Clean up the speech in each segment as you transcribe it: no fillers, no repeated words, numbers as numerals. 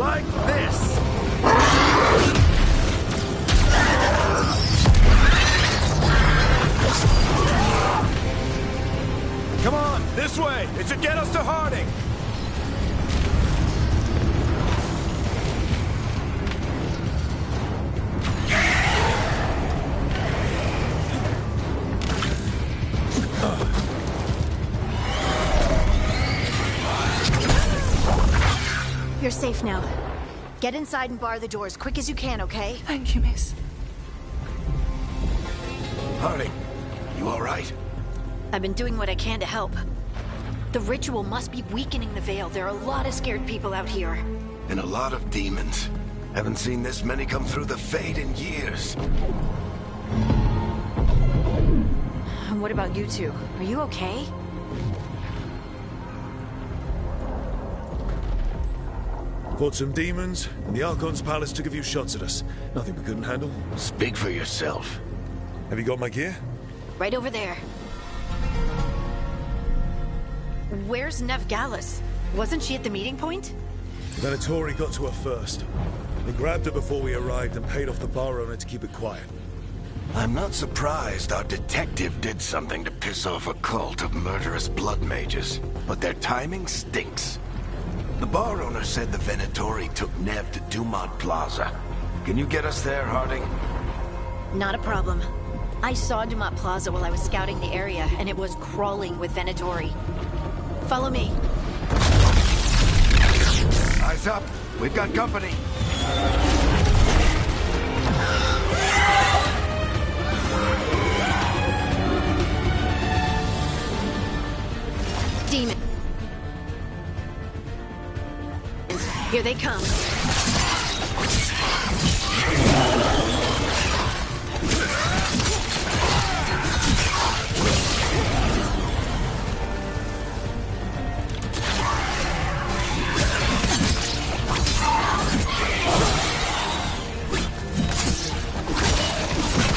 like this! Come on, this way! It should get us to Harding! You're safe now. Get inside and bar the door as quick as you can, okay? Thank you, miss. Harding, you all right? I've been doing what I can to help. The ritual must be weakening the Veil. There are a lot of scared people out here. And a lot of demons. Haven't seen this many come through the Fade in years. And what about you two? Are you okay? Fought some demons, and the Archon's palace took a few shots at us. Nothing we couldn't handle. Speak for yourself. Have you got my gear? Right over there. Where's Nev Gallus? Wasn't she at the meeting point? The Venatori got to her first. They grabbed her before we arrived and paid off the bar owner to keep it quiet. I'm not surprised our detective did something to piss off a cult of murderous blood mages, but their timing stinks. The bar owner said the Venatori took Nev to Dumont Plaza. Can you get us there, Harding? Not a problem. I saw Dumont Plaza while I was scouting the area, and it was crawling with Venatori. Follow me. Eyes up. We've got company. Demon. Here they come.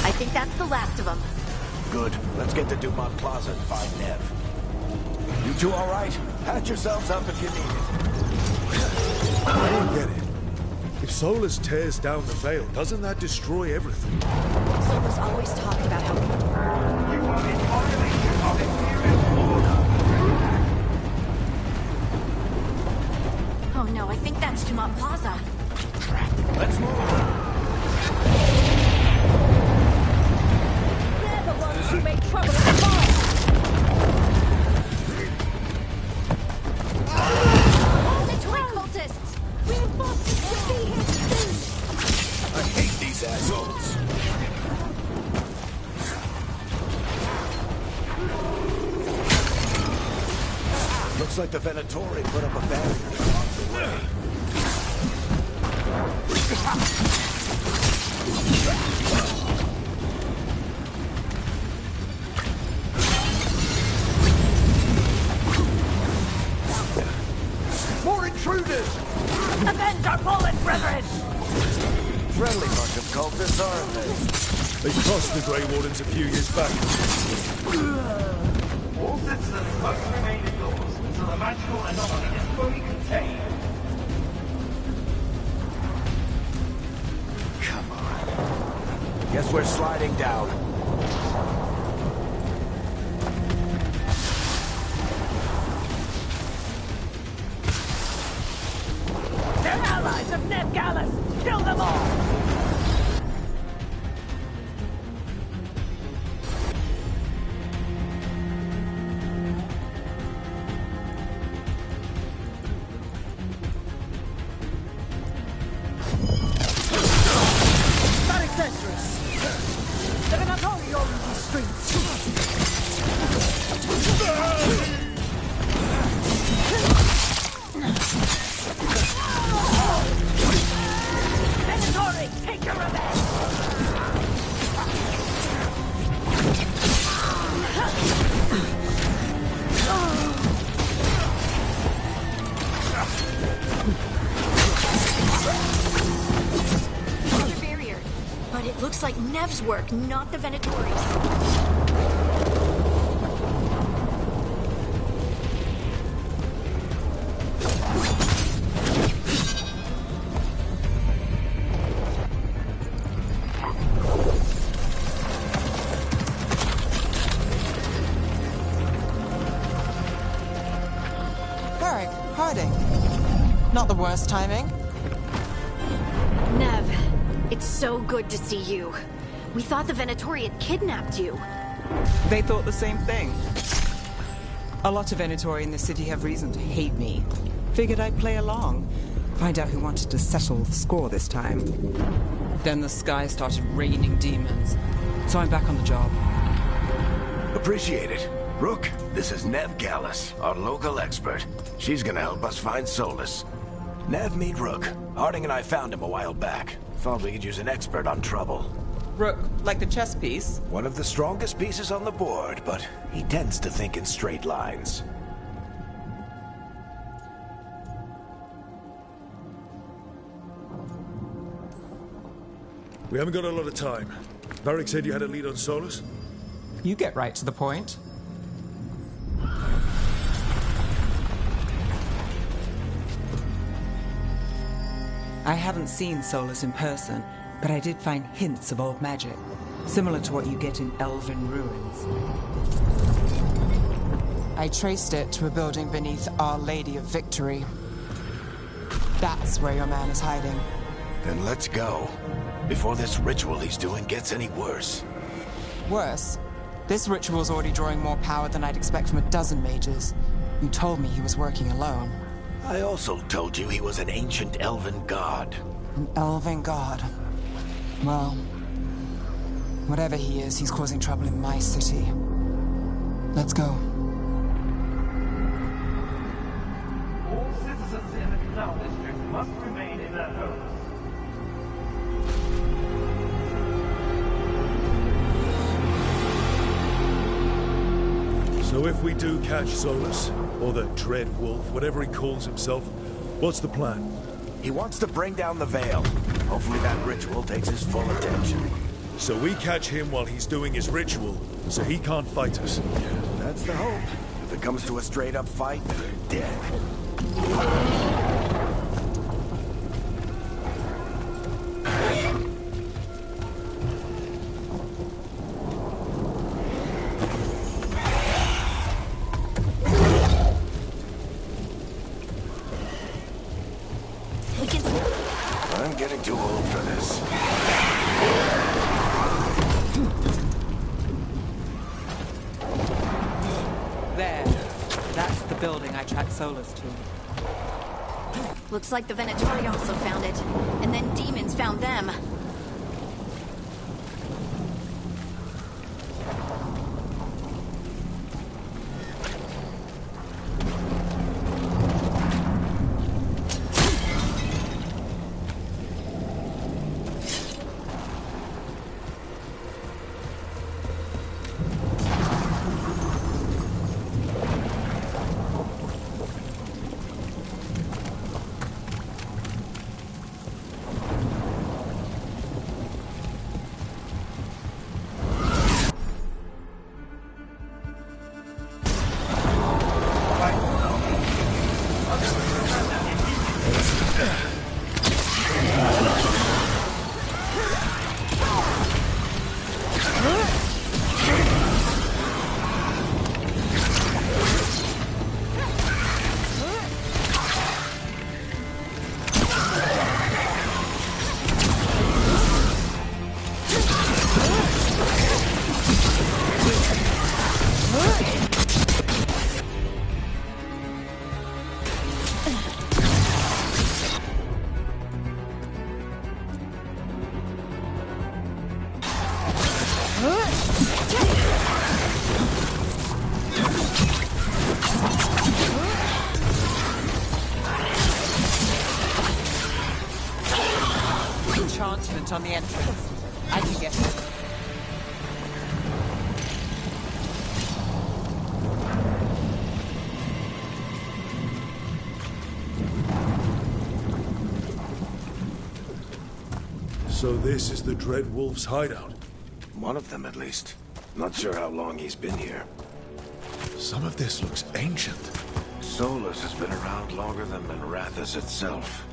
I think that's the last of them. Good. Let's get to Dumont Plaza and find Nev. You two all right? Patch yourselves up if you need it. I don't get it. If Solus tears down the Veil, doesn't that destroy everything? Solus always talked about how... Oh no, I think that's Dumont Plaza. Let's move. They're the ones who made trouble at the bar! I hate these assholes. Looks like the Venatori put up a barrier to block the way. More intruders! Avenge our fallen brethren! Friendly bunch of cultists, aren't they? They crossed the Grey Wardens a few years back. All citizens must remain indoors until the magical anomaly is fully contained. Come on. Guess we're sliding down. They're allies of Nev Gallus! Kill them all! That is dangerous! The Venatori own these streets! Venatori, take your revenge! Another barrier. But it looks like Nev's work, not the Venatori's. worse timing? Nev, it's so good to see you. We thought the Venatori had kidnapped you. They thought the same thing. A lot of Venatori in the city have reason to hate me. Figured I'd play along. Find out who wanted to settle the score this time. Then the sky started raining demons. So I'm back on the job. Appreciate it. Rook, this is Nev Gallus, our local expert. She's gonna help us find Solus. Nev, meet Rook. Harding and I found him a while back. Thought we could use an expert on trouble. Rook, like the chess piece? One of the strongest pieces on the board, but he tends to think in straight lines. We haven't got a lot of time. Varric said you had a lead on Solus? You get right to the point. I haven't seen Solus in person, but I did find hints of old magic, similar to what you get in Elven ruins. I traced it to a building beneath Our Lady of Victory. That's where your man is hiding. Then let's go. Before this ritual he's doing gets any worse. Worse, this ritual's already drawing more power than I'd expect from a dozen mages. You told me he was working alone. I also told you he was an ancient elven god. An elven god. Well, whatever he is, he's causing trouble in my city. Let's go. All citizens in the Canal District must remain in their homes. So if we do catch Solus, or the Dread Wolf, whatever he calls himself, what's the plan? He wants to bring down the Veil. Hopefully that ritual takes his full attention. So we catch him while he's doing his ritual, so he can't fight us. That's the hope. If it comes to a straight-up fight, they're dead. I'm getting too old for this. There. That's the building I tracked Solus to. Looks like the Venatori also found it. And then demons found them. Enchantment on the entrance. I can get it. So this is the Dread Wolf's hideout. One of them, at least. Not sure how long he's been here. Some of this looks ancient. Solus has been around longer than Minrathous itself.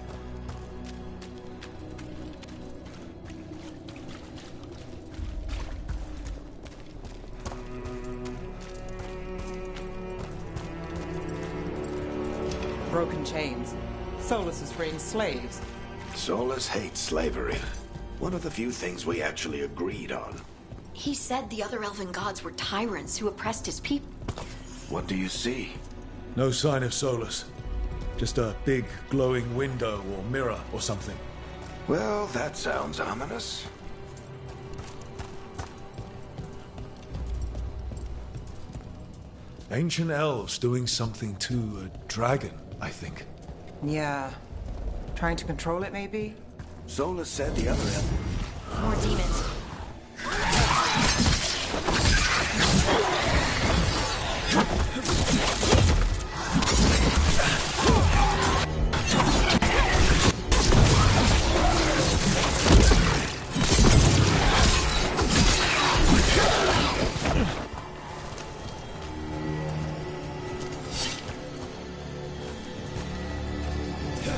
Broken chains. Solus is freeing slaves. Solus hates slavery. One of the few things we actually agreed on. He said the other elven gods were tyrants who oppressed his people. What do you see? No sign of Solus. Just a big glowing window or mirror or something. Well, that sounds ominous. Ancient elves doing something to a dragon, I think. Yeah. Trying to control it, maybe? Solus said the other end. More demons.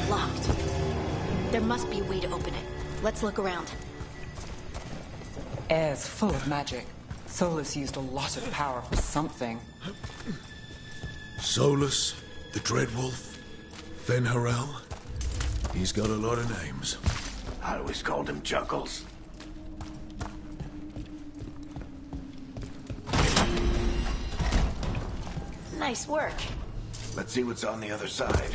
Locked. There must be a way to open it. Let's look around. Air's full of magic. Solus used a lot of power for something. Solus, the Dreadwolf, Fen'Harel. He's got a lot of names. I always called him Juggles. Nice work. Let's see what's on the other side.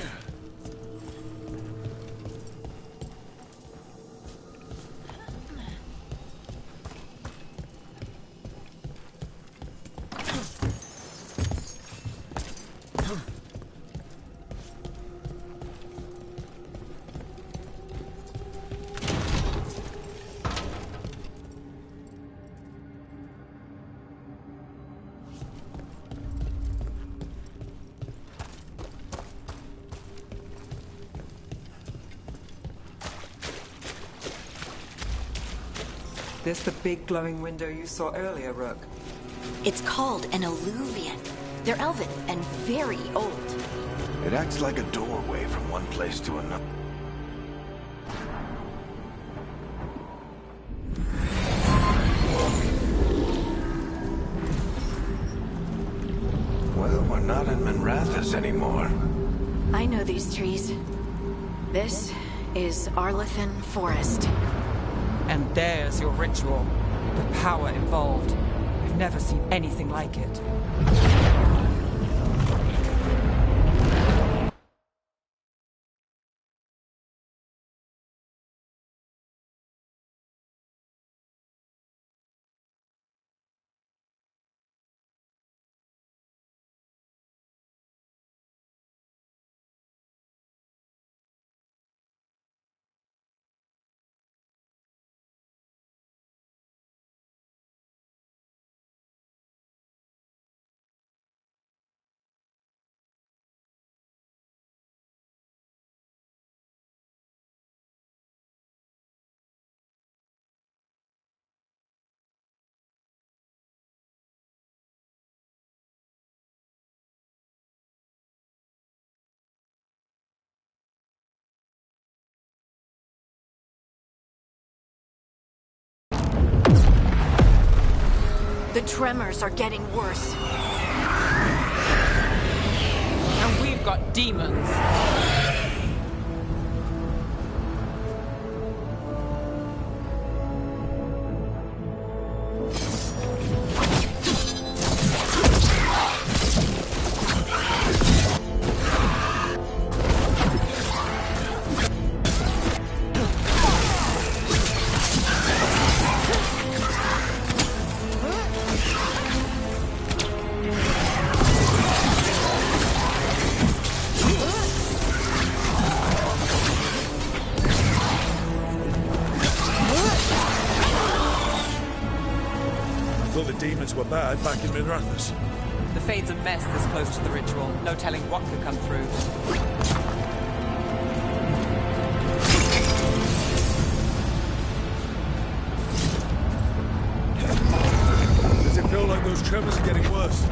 This the big glowing window you saw earlier, Rook? It's called an alluvian. They're elven and very old. It acts like a doorway from one place to another. Well, we're not in Minrathous anymore. I know these trees. This is Arlathan Forest. And there's your ritual. The power involved. We've never seen anything like it. The tremors are getting worse. And we've got demons. Demons were bad back in Minrathous. The Fade's a mess this close to the ritual. No telling what could come through. Does it feel like those tremors are getting worse?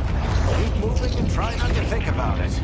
Keep moving and try not to think about it.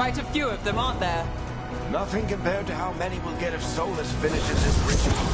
Quite a few of them, aren't there? Nothing compared to how many we'll get if Solus finishes his ritual.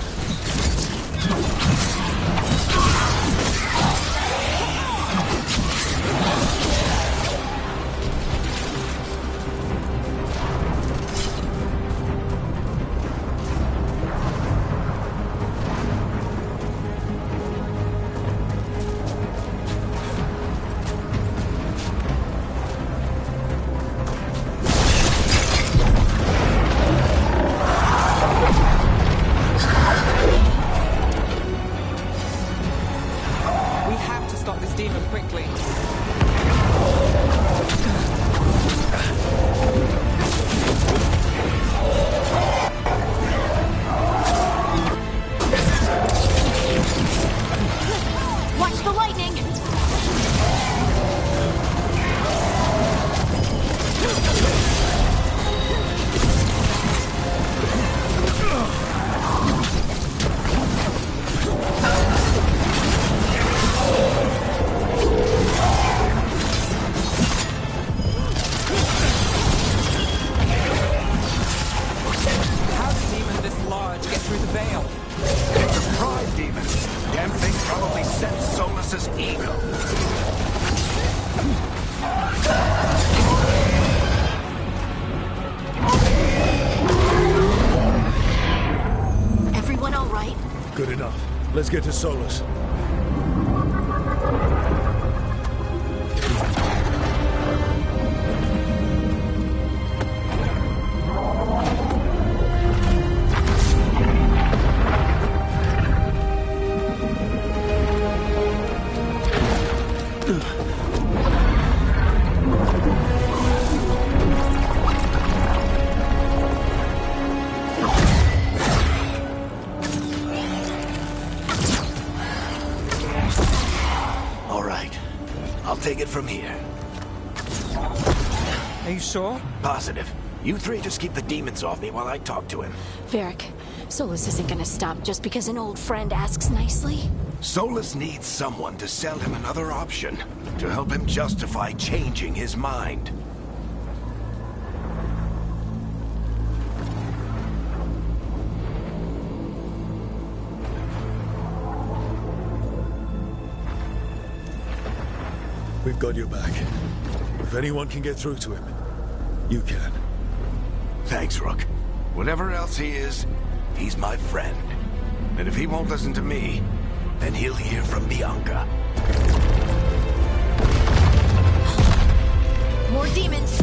We have to stop this demon quickly. Watch the lightning! How did a demon this large get through the veil? It's a pride demon. Damn thing probably sensed Solus's ego. Everyone all right? Good enough. Let's get to Solus. All right. I'll take it from here. Are you sure? Positive. You three just keep the demons off me while I talk to him. Varric, Solus isn't gonna stop just because an old friend asks nicely. Solus needs someone to sell him another option, to help him justify changing his mind. We've got your back. If anyone can get through to him, you can. Thanks, Rook. Whatever else he is, he's my friend. And if he won't listen to me, then he'll hear from Bianca. More demons!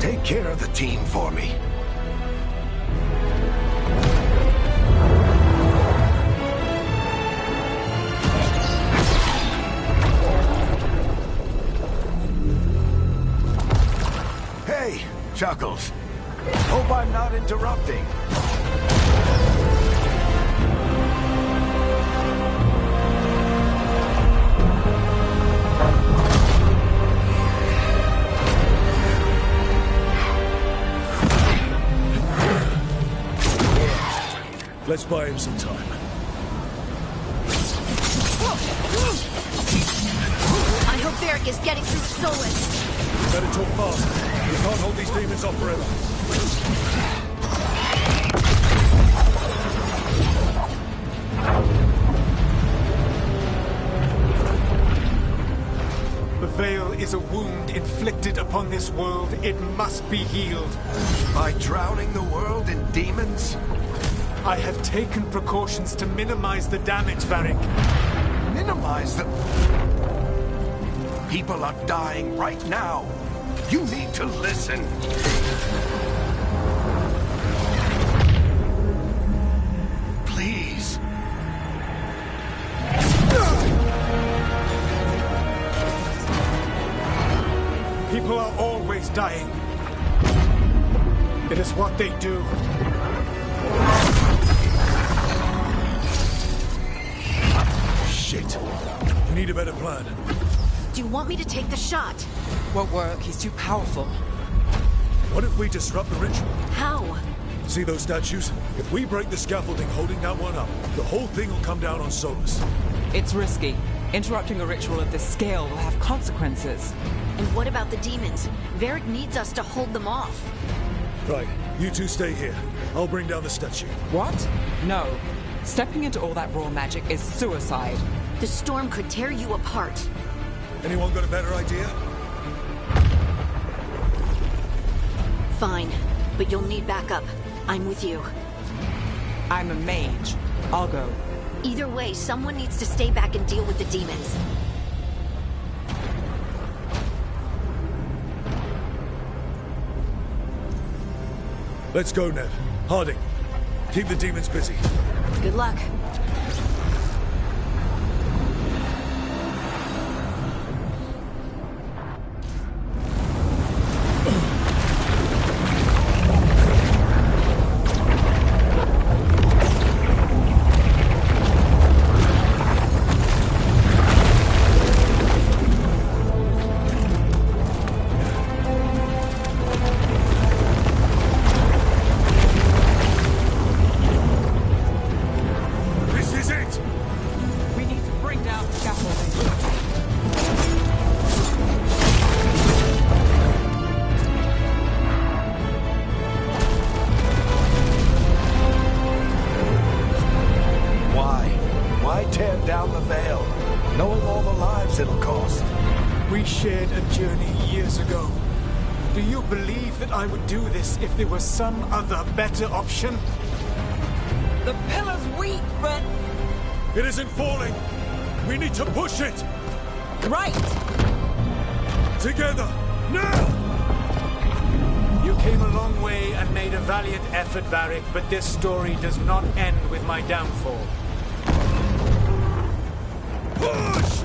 Take care of the team for me. Hey, Chuckles. Hope I'm not interrupting. Let's buy him some time. I hope Varric is getting through to Solus. Better talk fast. We can't hold these demons off forever. The veil is a wound inflicted upon this world. It must be healed. By drowning the world in demons? I have taken precautions to minimize the damage, Varric. Minimize the... People are dying right now. You need to listen. Please. People are always dying. It is what they do. Shit. We need a better plan. Do you want me to take the shot? Won't work. He's too powerful. What if we disrupt the ritual? How? See those statues? If we break the scaffolding holding that one up, the whole thing will come down on Solus. It's risky. Interrupting a ritual of this scale will have consequences. And what about the demons? Varric needs us to hold them off. Right, you two stay here. I'll bring down the statue. What? No. Stepping into all that raw magic is suicide. The storm could tear you apart. Anyone got a better idea? Fine, but you'll need backup. I'm with you. I'm a mage. I'll go. Either way, someone needs to stay back and deal with the demons. Let's go, Ned. Harding, keep the demons busy. Good luck. If there was some other better option? The pillar's weak, but... It isn't falling! We need to push it! Right! Together! Now! You came a long way and made a valiant effort, Varric, but this story does not end with my downfall. Push!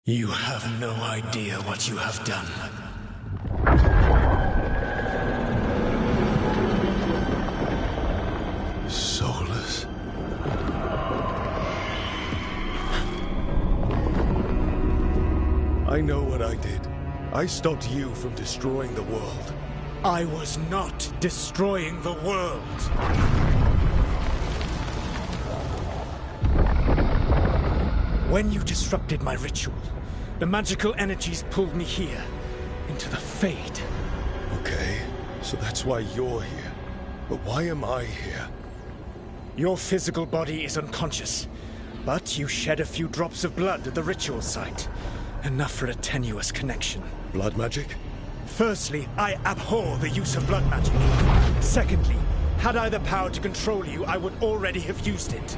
You have no idea what you have done. Soulless. I know what I did. I stopped you from destroying the world. I was not destroying the world. When you disrupted my ritual, the magical energies pulled me here, into the Fade. Okay. So that's why you're here. But why am I here? Your physical body is unconscious, but you shed a few drops of blood at the ritual site. Enough for a tenuous connection. Blood magic? Firstly, I abhor the use of blood magic. Secondly, had I the power to control you, I would already have used it.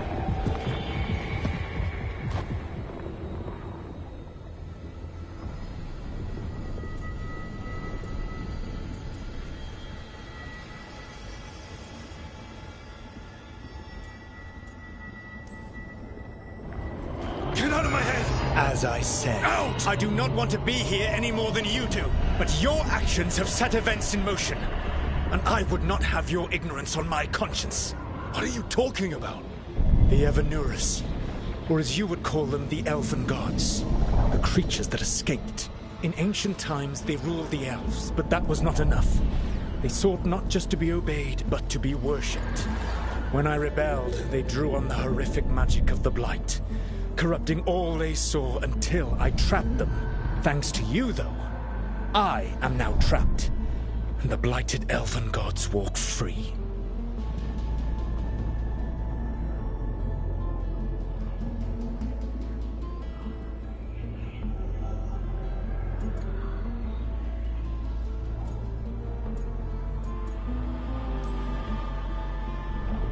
Get out of my head! As I said, Out! I do not want to be here any more than you do. But your actions have set events in motion. And I would not have your ignorance on my conscience. What are you talking about? The Evanurus, or as you would call them, the Elven Gods. The creatures that escaped. In ancient times, they ruled the elves, but that was not enough. They sought not just to be obeyed, but to be worshipped. When I rebelled, they drew on the horrific magic of the Blight, corrupting all they saw until I trapped them. Thanks to you, though, I am now trapped, and the blighted Elven Gods walk free.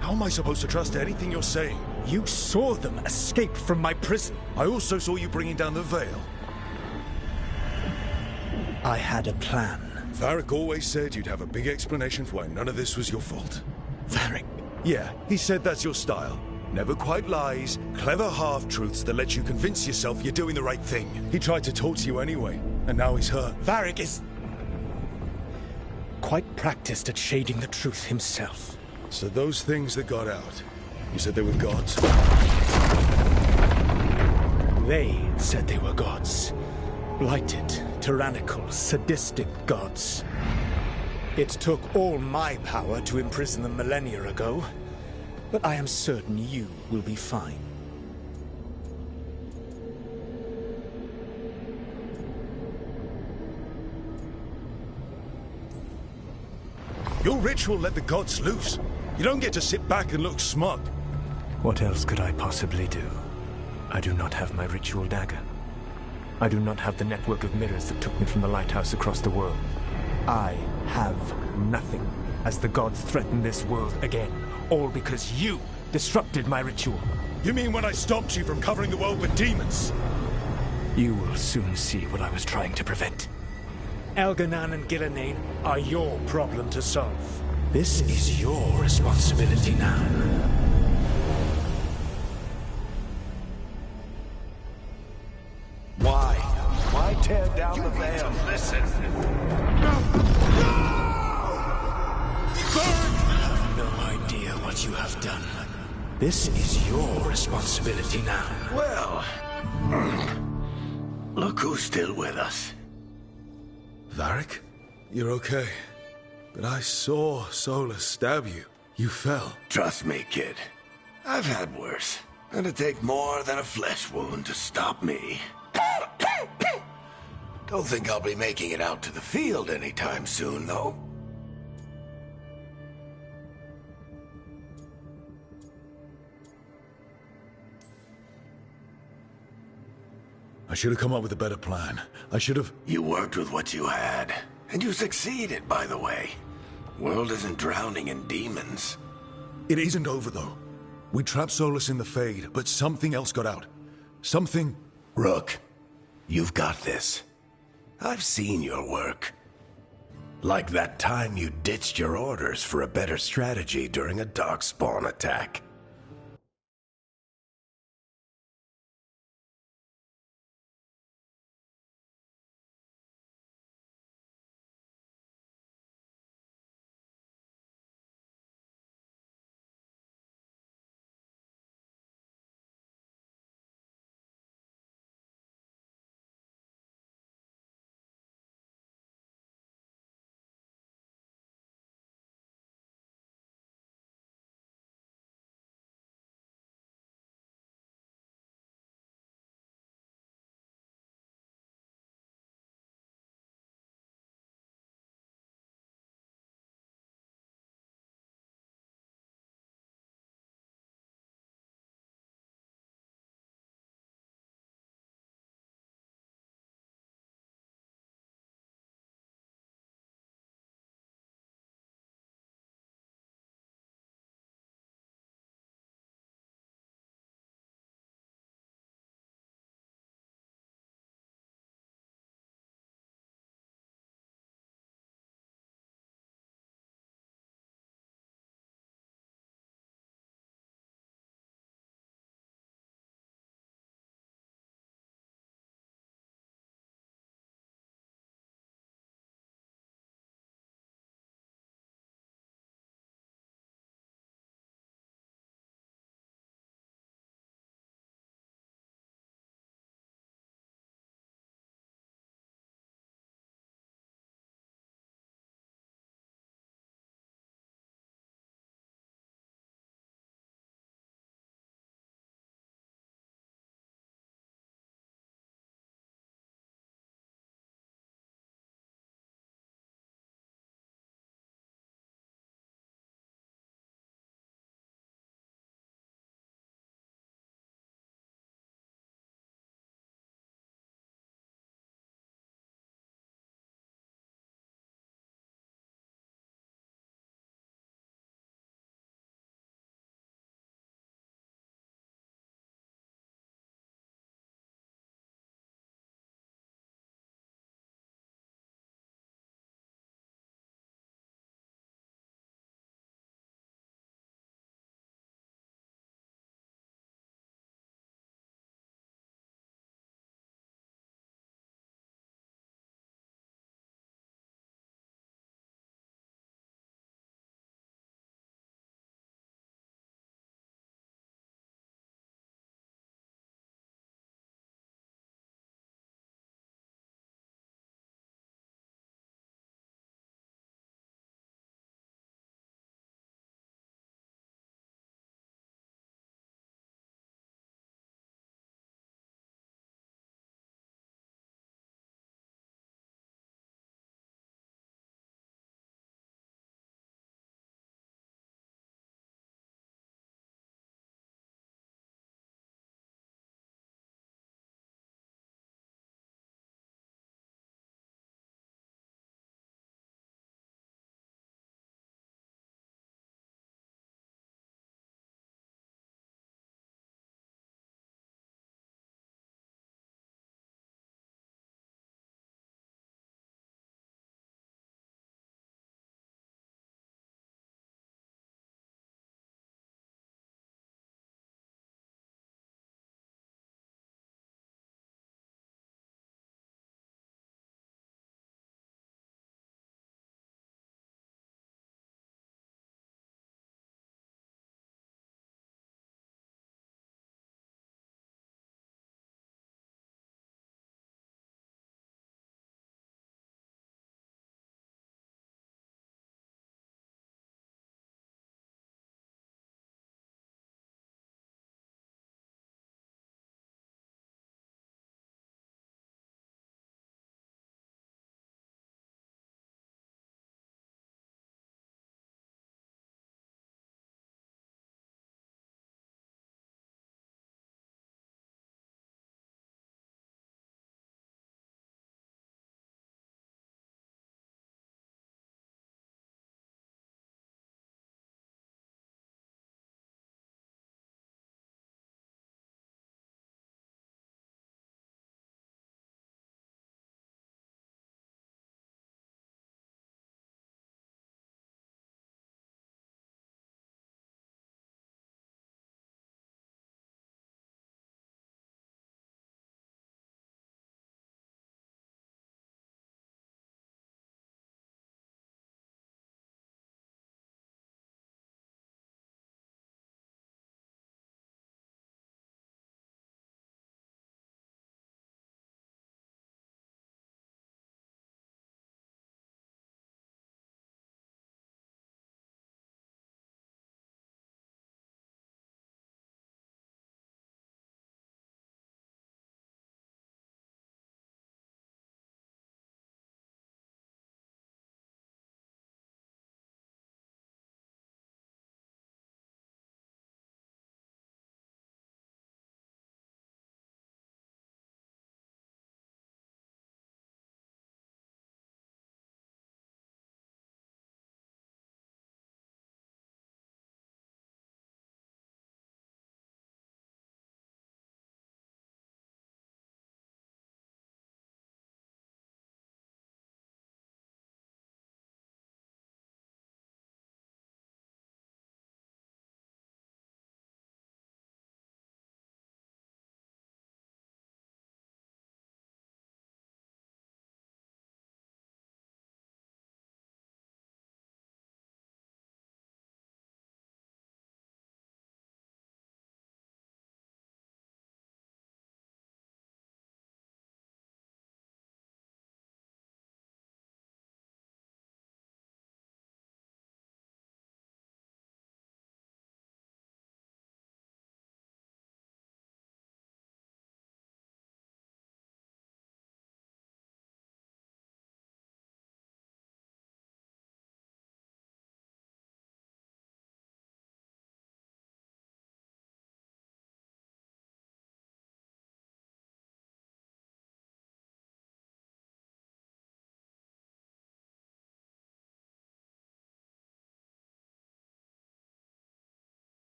How am I supposed to trust anything you're saying? You saw them escape from my prison. I also saw you bringing down the veil. I had a plan. Varric always said you'd have a big explanation for why none of this was your fault. Varric. Yeah, he said that's your style. Never quite lies, clever half-truths that let you convince yourself you're doing the right thing. He tried to talk to you anyway, and now he's hurt. Varric is quite practiced at shading the truth himself. So those things that got out, you said they were gods? They said they were gods. Blighted, tyrannical, sadistic gods. It took all my power to imprison them millennia ago, but I am certain you will be fine. Your ritual let the gods loose. You don't get to sit back and look smug. What else could I possibly do? I do not have my ritual dagger. I do not have the network of mirrors that took me from the lighthouse across the world. I have nothing, as the gods threaten this world again. All because you disrupted my ritual. You mean when I stopped you from covering the world with demons? You will soon see what I was trying to prevent. Elganan and Gillenane are your problem to solve. This is your responsibility now. Why? Why tear down the veil? Listen. I have no idea what you have done. This is your responsibility now. Well, look who's still with us. Varric? You're okay. But I saw Solus stab you. You fell. Trust me, kid. I've had worse. It'd take more than a flesh wound to stop me. Don't think I'll be making it out to the field anytime soon, though. I should have come up with a better plan. I should have... You worked with what you had. And you succeeded, by the way. World isn't drowning in demons. It isn't over, though. We trapped Solus in the Fade, but something else got out. Something... Rook, you've got this. I've seen your work. Like that time you ditched your orders for a better strategy during a Darkspawn attack.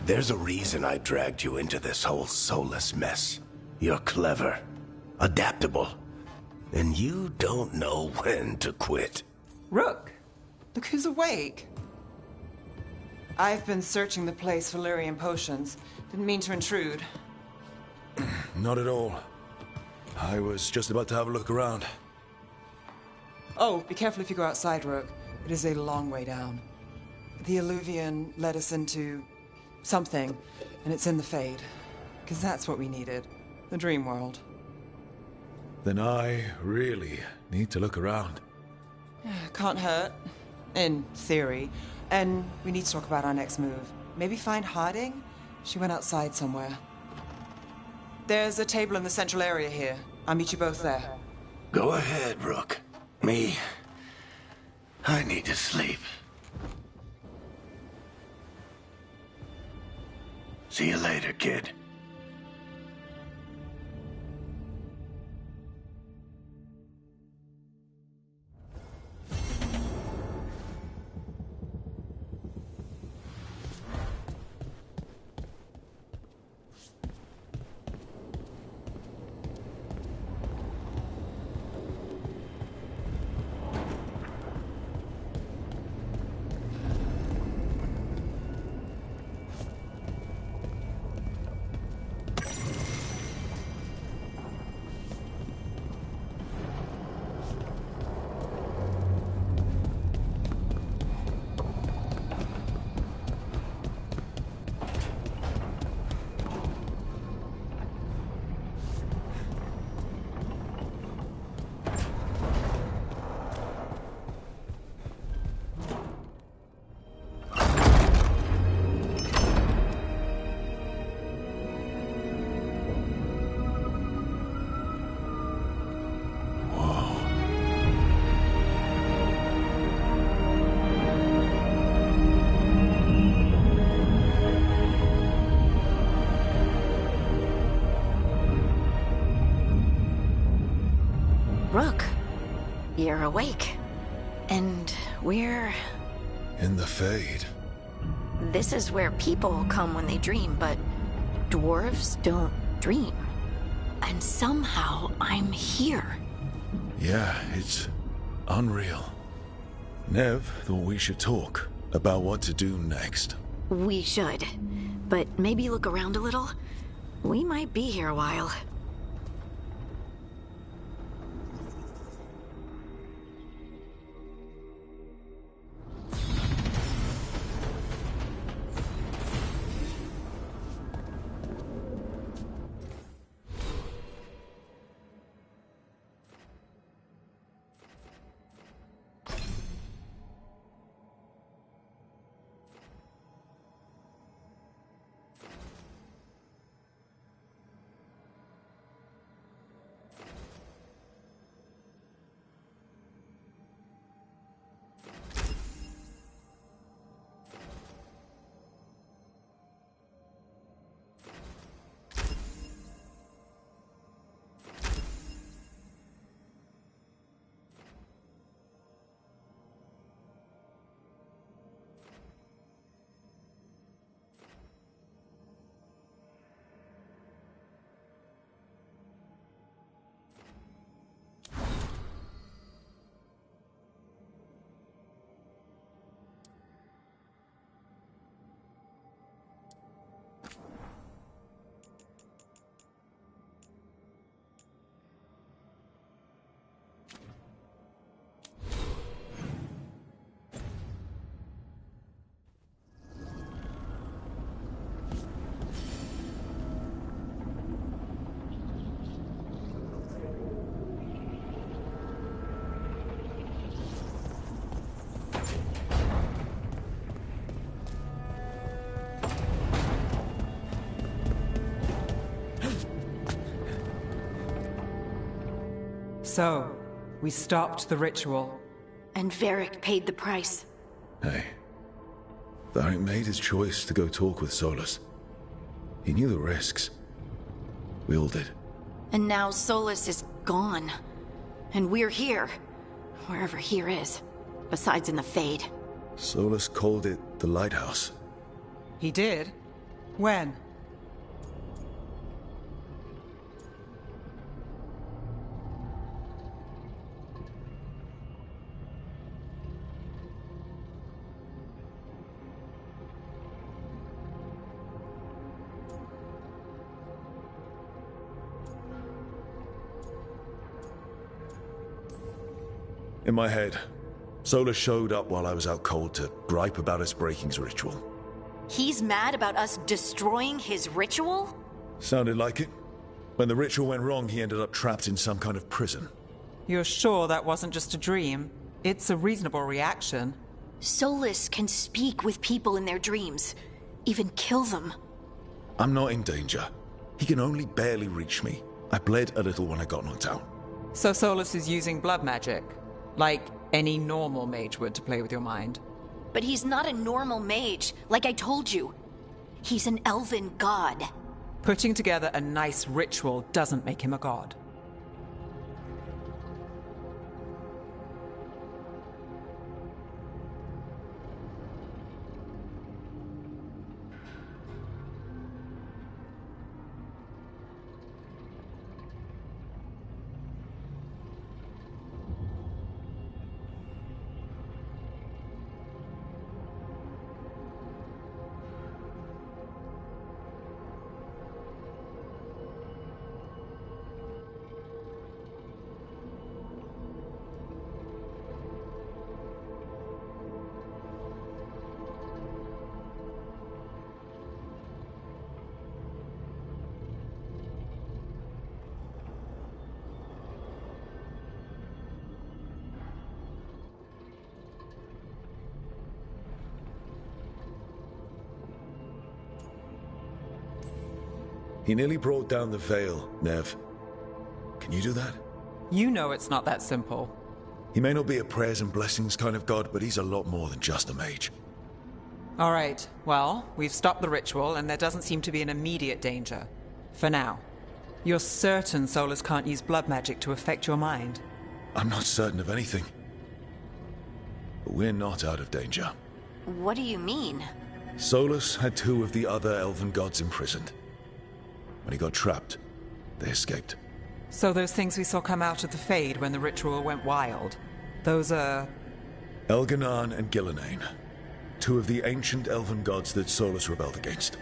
There's a reason I dragged you into this whole Solus mess. You're clever, adaptable, and you don't know when to quit. Rook, look who's awake. I've been searching the place for Lyrian potions. Didn't mean to intrude. Not at all. I was just about to have a look around. Oh, be careful if you go outside, Rook. It is a long way down. The Illuvian led us into something, and it's in the Fade. Because that's what we needed. The dream world. Then I really need to look around. Can't hurt. In theory. And we need to talk about our next move. Maybe find Harding? She went outside somewhere. There's a table in the central area here. I'll meet you both there. Go ahead, Rook. Me, I need to sleep. See you later, kid. Rook, you're awake. And we're... In the Fade. This is where people come when they dream, but dwarves don't dream. And somehow I'm here. Yeah, it's unreal. Nev thought we should talk about what to do next. We should. But maybe look around a little. We might be here a while. So, we stopped the ritual. And Varric paid the price. Hey, Varric made his choice to go talk with Solus. He knew the risks. We all did. And now Solus is gone. And we're here. Wherever here is. Besides in the Fade. Solus called it the Lighthouse. He did? When? In my head, Solus showed up while I was out cold to gripe about his breakings ritual. He's mad about us destroying his ritual? Sounded like it. When the ritual went wrong, he ended up trapped in some kind of prison. You're sure that wasn't just a dream? It's a reasonable reaction. Solus can speak with people in their dreams, even kill them. I'm not in danger. He can only barely reach me. I bled a little when I got knocked out. So Solus is using blood magic, like any normal mage would to play with your mind. But he's not a normal mage, like I told you. He's an elven god. Putting together a nice ritual doesn't make him a god. He nearly brought down the veil, Nev. Can you do that? You know it's not that simple. He may not be a prayers and blessings kind of god, but he's a lot more than just a mage. All right, well, we've stopped the ritual, and there doesn't seem to be an immediate danger. For now. You're certain Solus can't use blood magic to affect your mind? I'm not certain of anything. But we're not out of danger. What do you mean? Solus had 2 of the other elven gods imprisoned. When he got trapped, they escaped. So those things we saw come out of the Fade when the ritual went wild, those are... Elganan and Gillenane. 2 of the ancient elven gods that Solus rebelled against.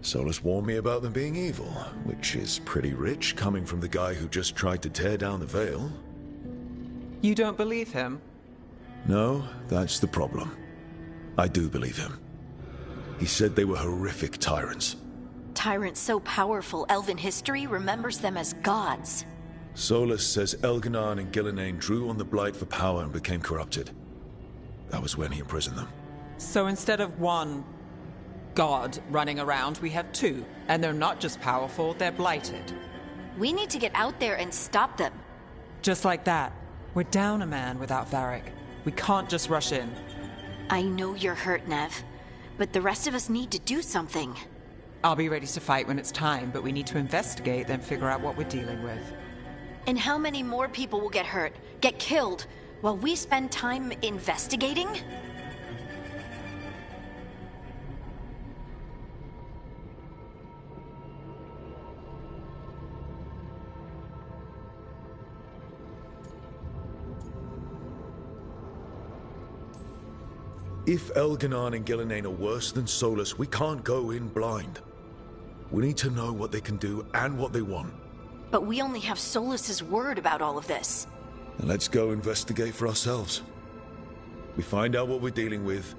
Solus warned me about them being evil, which is pretty rich coming from the guy who just tried to tear down the veil. You don't believe him? No, that's the problem. I do believe him. He said they were horrific tyrants. Tyrants so powerful, elven history remembers them as gods. Solus says Elganan and Gillenane drew on the Blight for power and became corrupted. That was when he imprisoned them. So instead of one god running around, we have 2. And they're not just powerful, they're blighted. We need to get out there and stop them. Just like that. We're down a man without Varric. We can't just rush in. I know you're hurt, Nev, but the rest of us need to do something. I'll be ready to fight when it's time, but we need to investigate, then figure out what we're dealing with. And how many more people will get hurt, get killed, while we spend time investigating? If Elganan and Gillenane are worse than Solus, we can't go in blind. We need to know what they can do and what they want. But we only have Solus's word about all of this. And let's go investigate for ourselves. We find out what we're dealing with,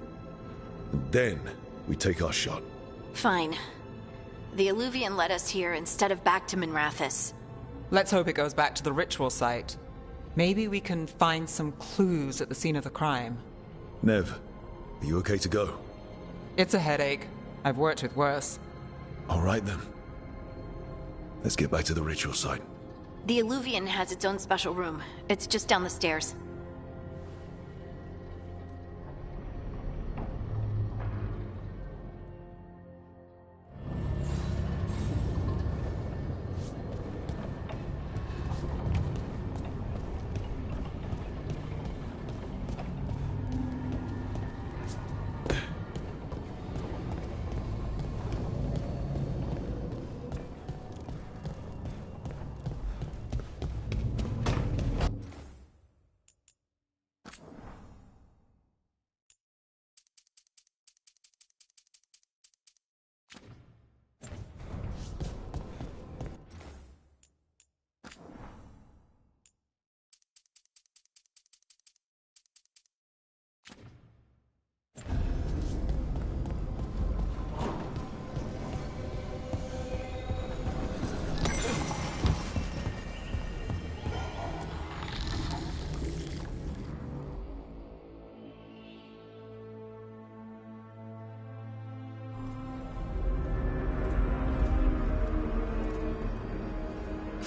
and then we take our shot. Fine. The Illuvian led us here instead of back to Minrathous. Let's hope it goes back to the ritual site. Maybe we can find some clues at the scene of the crime. Nev, are you okay to go? It's a headache. I've worked with worse. All right then. Let's get back to the ritual site. The Illuvian has its own special room. It's just down the stairs.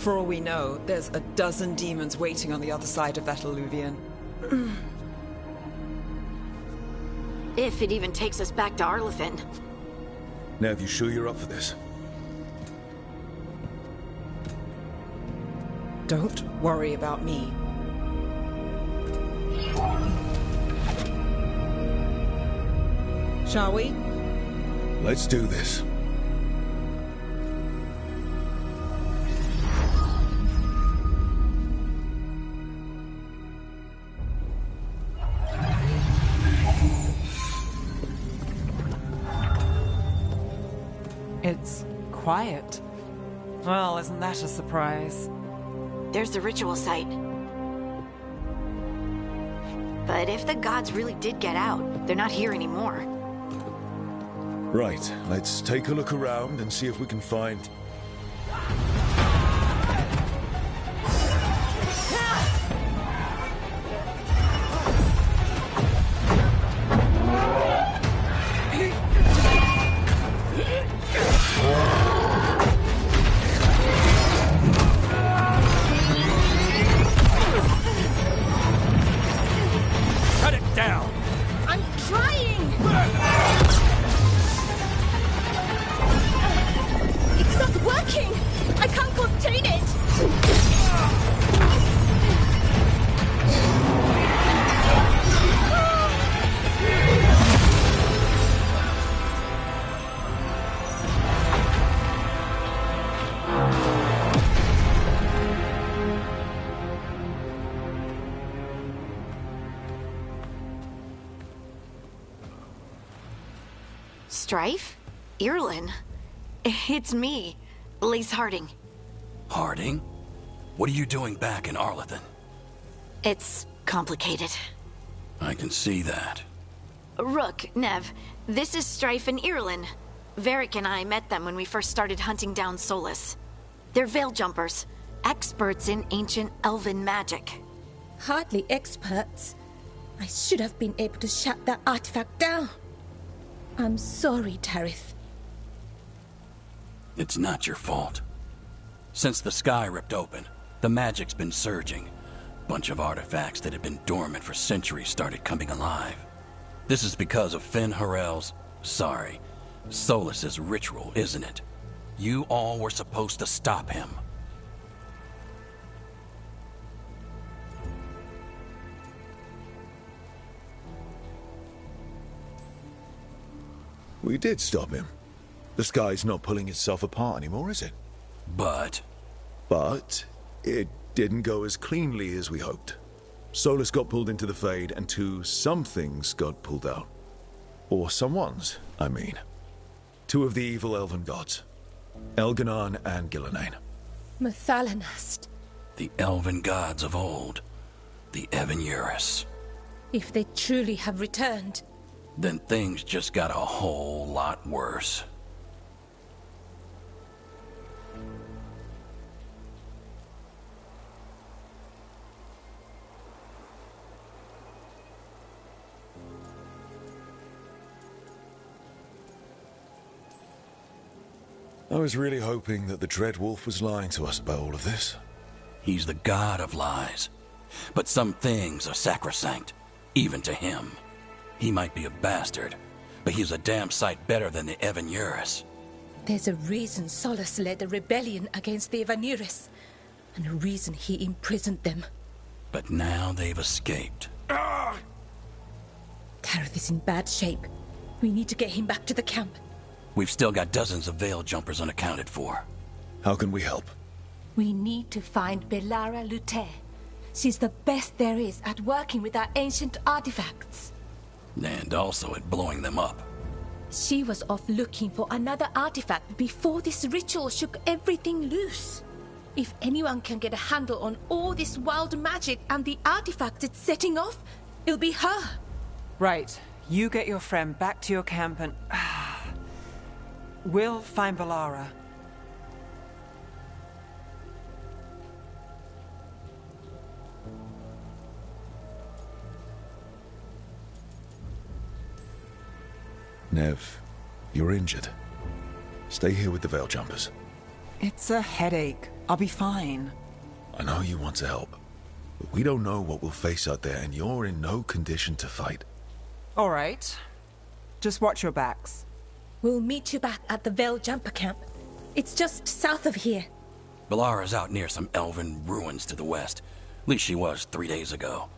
For all we know, there's a dozen demons waiting on the other side of that alluvion. If it even takes us back to Arlathan. Nev, you sure you're up for this? Don't worry about me. Shall we? Let's do this. It's quiet. Well, isn't that a surprise? There's the ritual site. But if the gods really did get out, they're not here anymore. Right, let's take a look around and see if we can find... Cut it down! I'm trying! It's not working! I can't contain it! Strife? Irlin? It's me, Lace Harding. Harding? What are you doing back in Arlathan? It's complicated. I can see that. Rook, Nev, this is Strife and Irlin. Varric and I met them when we first started hunting down Solus. They're Veil Jumpers, experts in ancient elven magic. Hardly experts. I should have been able to shut that artifact down. I'm sorry, Tarith. It's not your fault. Since the sky ripped open, the magic's been surging. Bunch of artifacts that had been dormant for centuries started coming alive. This is because of Finn Harel's... Solus's ritual, isn't it? You all were supposed to stop him. We did stop him. The sky's not pulling itself apart anymore, is it? But it didn't go as cleanly as we hoped. Solus got pulled into the Fade, and some things got pulled out. Or someone's, I mean. Two of the evil elven gods. Elganon and Gillenane. Mathalanast. the elven gods of old, the Evan-Urus. If they truly have returned, Then things just got a whole lot worse. I was really hoping that the Dread Wolf was lying to us about all of this. He's the god of lies. But some things are sacrosanct, even to him. He might be a bastard, but he's a damn sight better than the Evan-Urus. there's a reason Solus led a rebellion against the Evan-Urus, and a reason he imprisoned them. But now they've escaped. Tareth is in bad shape. We need to get him back to the camp. We've still got dozens of Veil Jumpers unaccounted for. How can we help? We need to find Belara Lute. She's the best there is at working with our ancient artifacts. And also at blowing them up. She was off looking for another artifact before this ritual shook everything loose. If anyone can get a handle on all this wild magic and the artifacts it's setting off, it'll be her. Right. You get your friend back to your camp and... we'll find Belara. Nev, you're injured. Stay here with the Veil Jumpers. It's a headache. I'll be fine. I know you want to help, but we don't know what we'll face out there, and you're in no condition to fight. All right. Just watch your backs. We'll meet you back at the Vale Jumper Camp. It's just south of here. Balara's out near some elven ruins to the west. At least she was 3 days ago.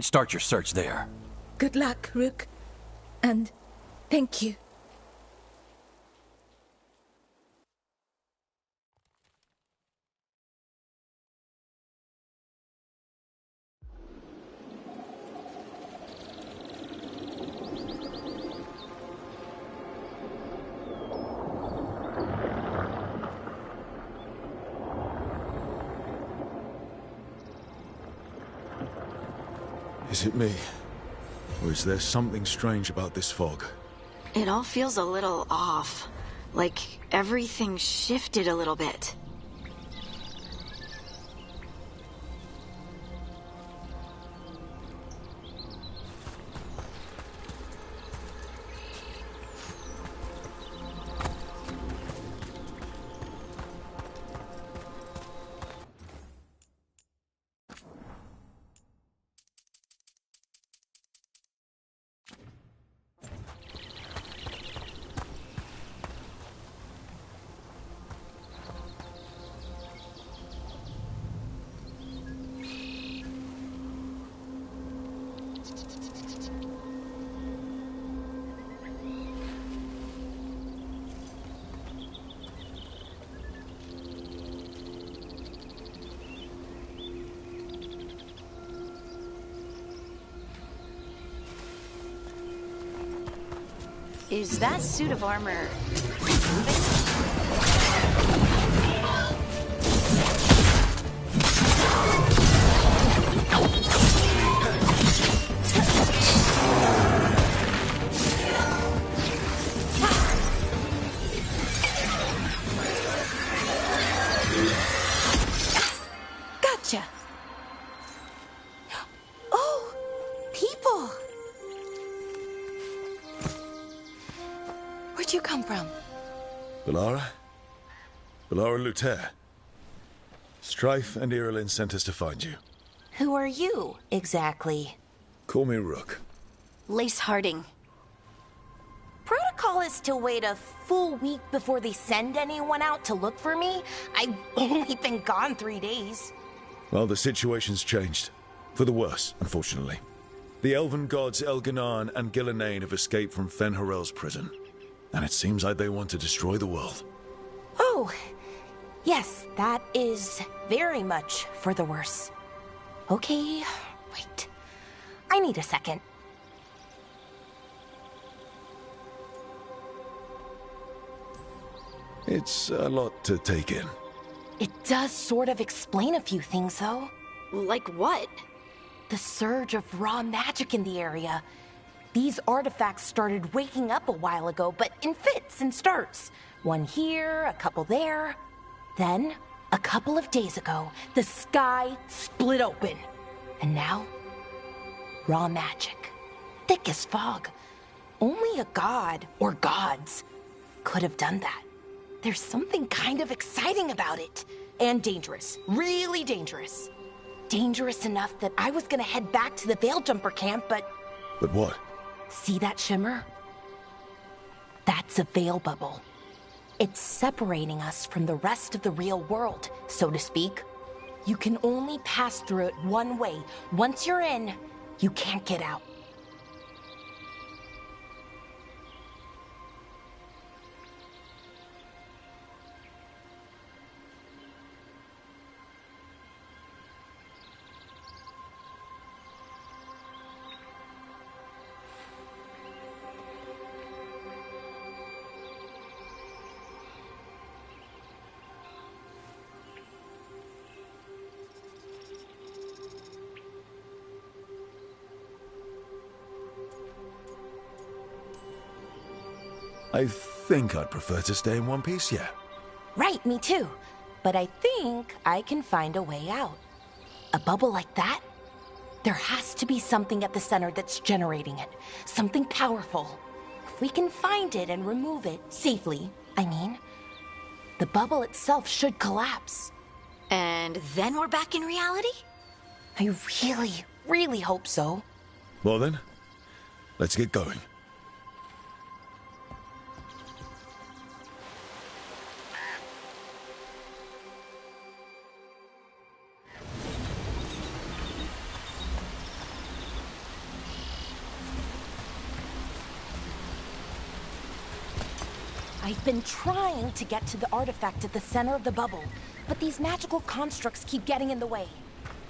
Start your search there. Good luck, Rook. And thank you. Is it me? Or is there something strange about this fog? It all feels a little off. Like everything shifted a little bit. Is that suit of armor moving? Gotcha. Oh, people. Where'd you come from? Bellara? Bellara Luther. Strife and Irulan sent us to find you. Who are you, exactly? Call me Rook. Lace Harding. Protocol is to wait a full week before they send anyone out to look for me. I've only been gone 3 days. Well, the situation's changed. For the worse, unfortunately. The elven gods Elganan and Gillenane have escaped from Fen'Harel's prison. And it seems like they want to destroy the world. Oh, yes, that is very much for the worse. Okay, wait. I need a second. It's a lot to take in. It does sort of explain a few things, though. Like what? The surge of raw magic in the area. These artifacts started waking up a while ago, but in fits and starts. One here, a couple there. Then, a couple of days ago, the sky split open. And now, raw magic. Thick as fog. Only a god, or gods, could have done that. There's something kind of exciting about it. And dangerous. Really dangerous. Dangerous enough that I was gonna head back to the Veil Jumper camp, but... But what? See that shimmer? That's a veil bubble. It's separating us from the rest of the real world, so to speak. You can only pass through it one way. Once you're in, you can't get out. I think I'd prefer to stay in one piece, yeah. Right, me too. But I think I can find a way out. A bubble like that? There has to be something at the center that's generating it. Something powerful. If we can find it and remove it, safely, I mean, the bubble itself should collapse. And then we're back in reality? I really, really hope so. Well then, let's get going. I've been trying to get to the artifact at the center of the bubble, but these magical constructs keep getting in the way.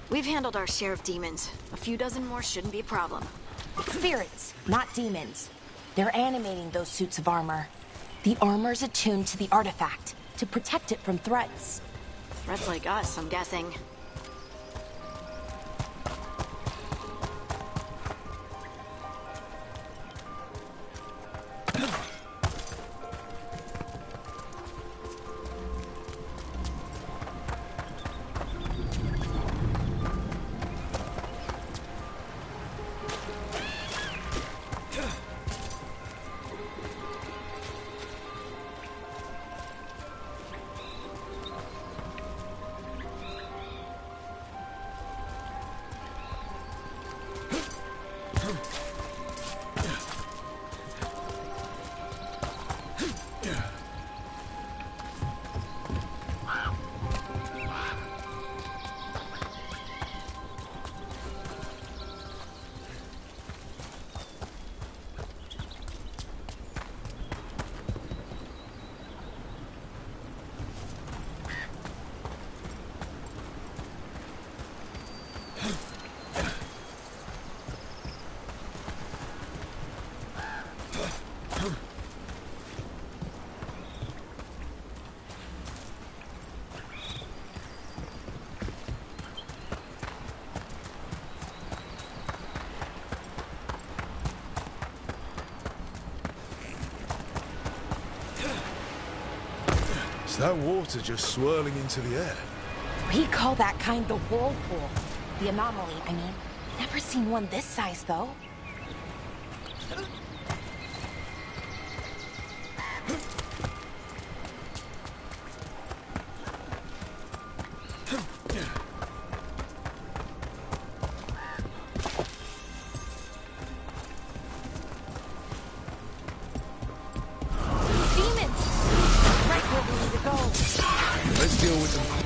We've handled our share of demons. A few dozen more shouldn't be a problem. Spirits, not demons. They're animating those suits of armor. The armor's attuned to the artifact, to protect it from threats. Threats like us, I'm guessing. Is that water just swirling into the air? We call that kind the whirlpool. The anomaly, I mean. Never seen one this size, though. Let's deal with them.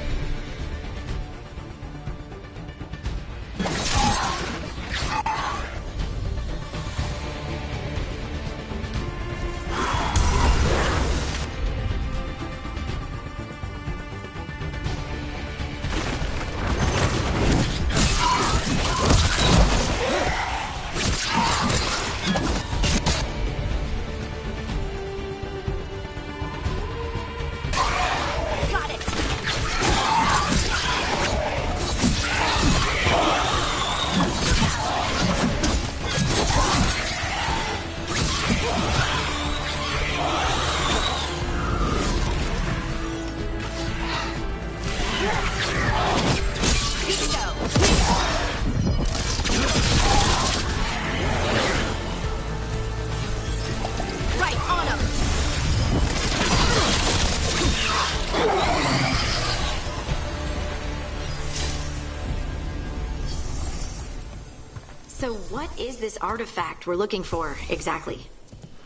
So what is this artifact we're looking for, exactly?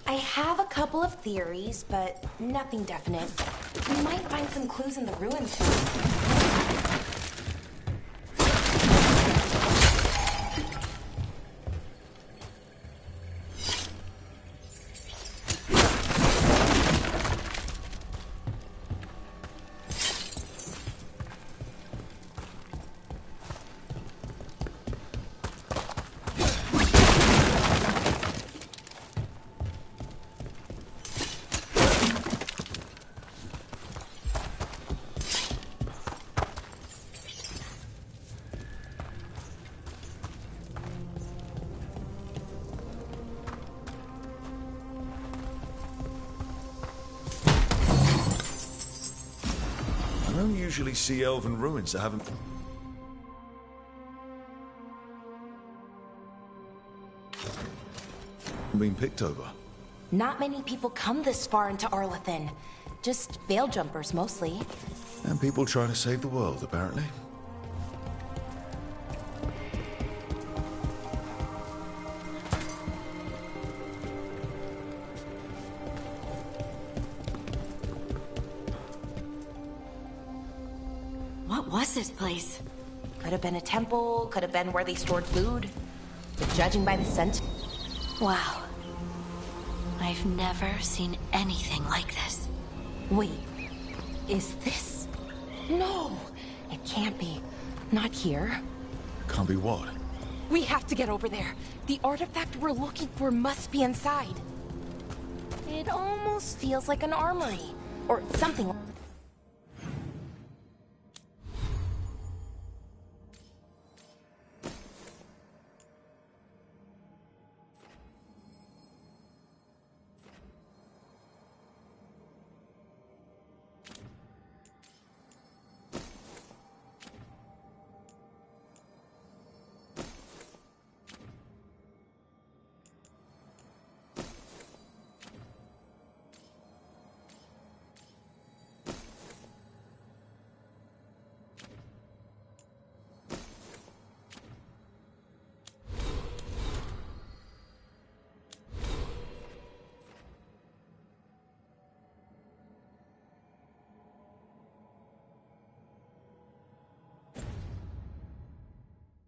I have a couple of theories, but nothing definite. We might find some clues in the ruins soon. I don't usually see elven ruins that haven't been picked over. Not many people come this far into Arlathan. Just veil jumpers, mostly. And people trying to save the world, apparently. What was this place? Could have been a temple, could have been where they stored food. But judging by the scent... Wow. I I've never seen anything like this. Wait, is this... No, it can't be. Not here. Can't be what? We have to get over there. The artifact we're looking for must be inside. It almost feels like an armory. Or something.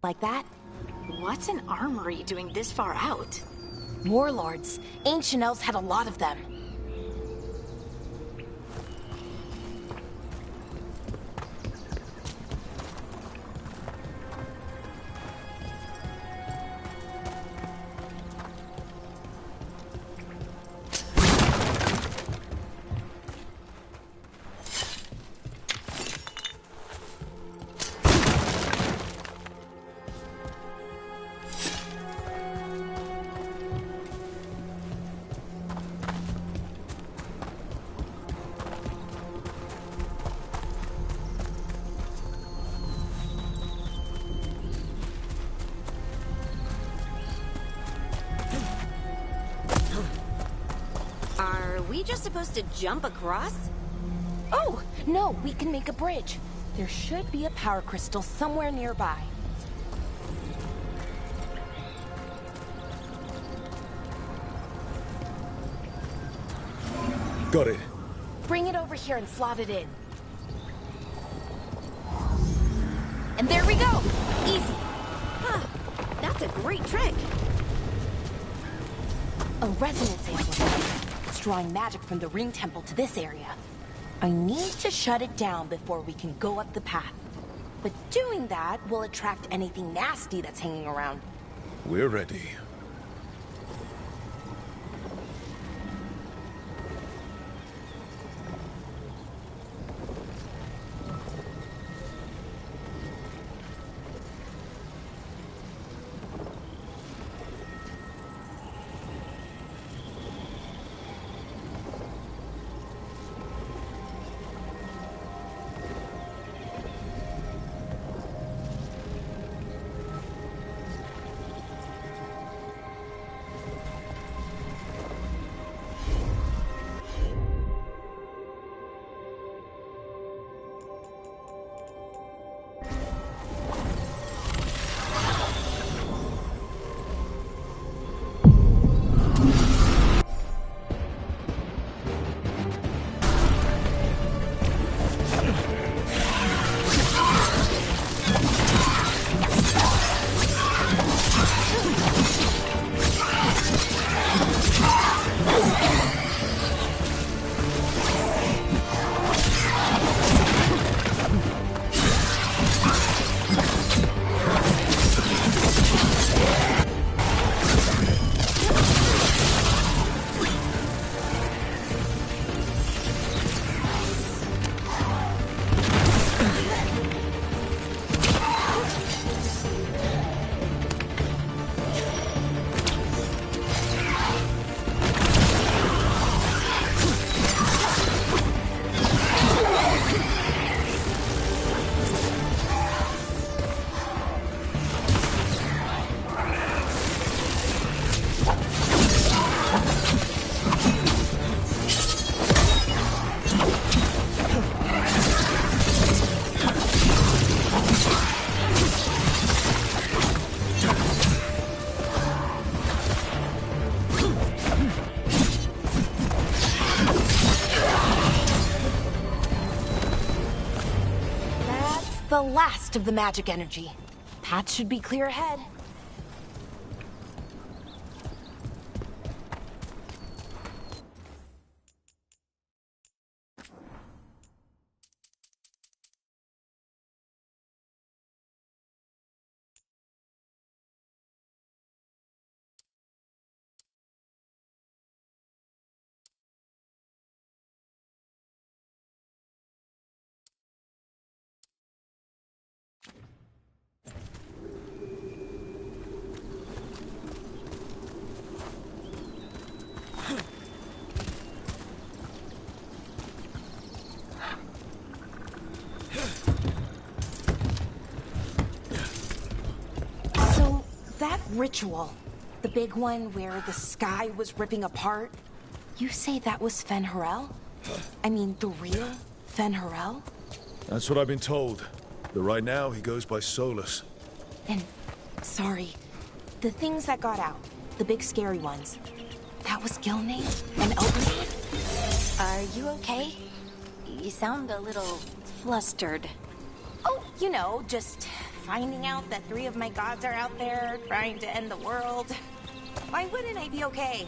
Like that? What's an armory doing this far out? Warlords. Ancient elves had a lot of them. Are we just supposed to jump across? Oh, no, we can make a bridge. There should be a power crystal somewhere nearby. Got it. Bring it over here and slot it in. And there we go! Easy. Huh, that's a great trick. A resonance amplifier. It's drawing magic from the ring temple to this area. I need to shut it down before we can go up the path. But doing that will attract anything nasty that's hanging around. We're ready. The last of the magic energy. Path should be clear ahead. ritual. The big one where the sky was ripping apart. You say that was Fen'Harel? I mean, the real Fen'Harel? That's what I've been told. But right now, he goes by Solus. And, sorry, the things that got out, the big scary ones, that was Gilney and Elbernard? Are you okay? You sound a little flustered. Oh, you know, just finding out that 3 of my gods are out there trying to end the world. Why wouldn't I be okay?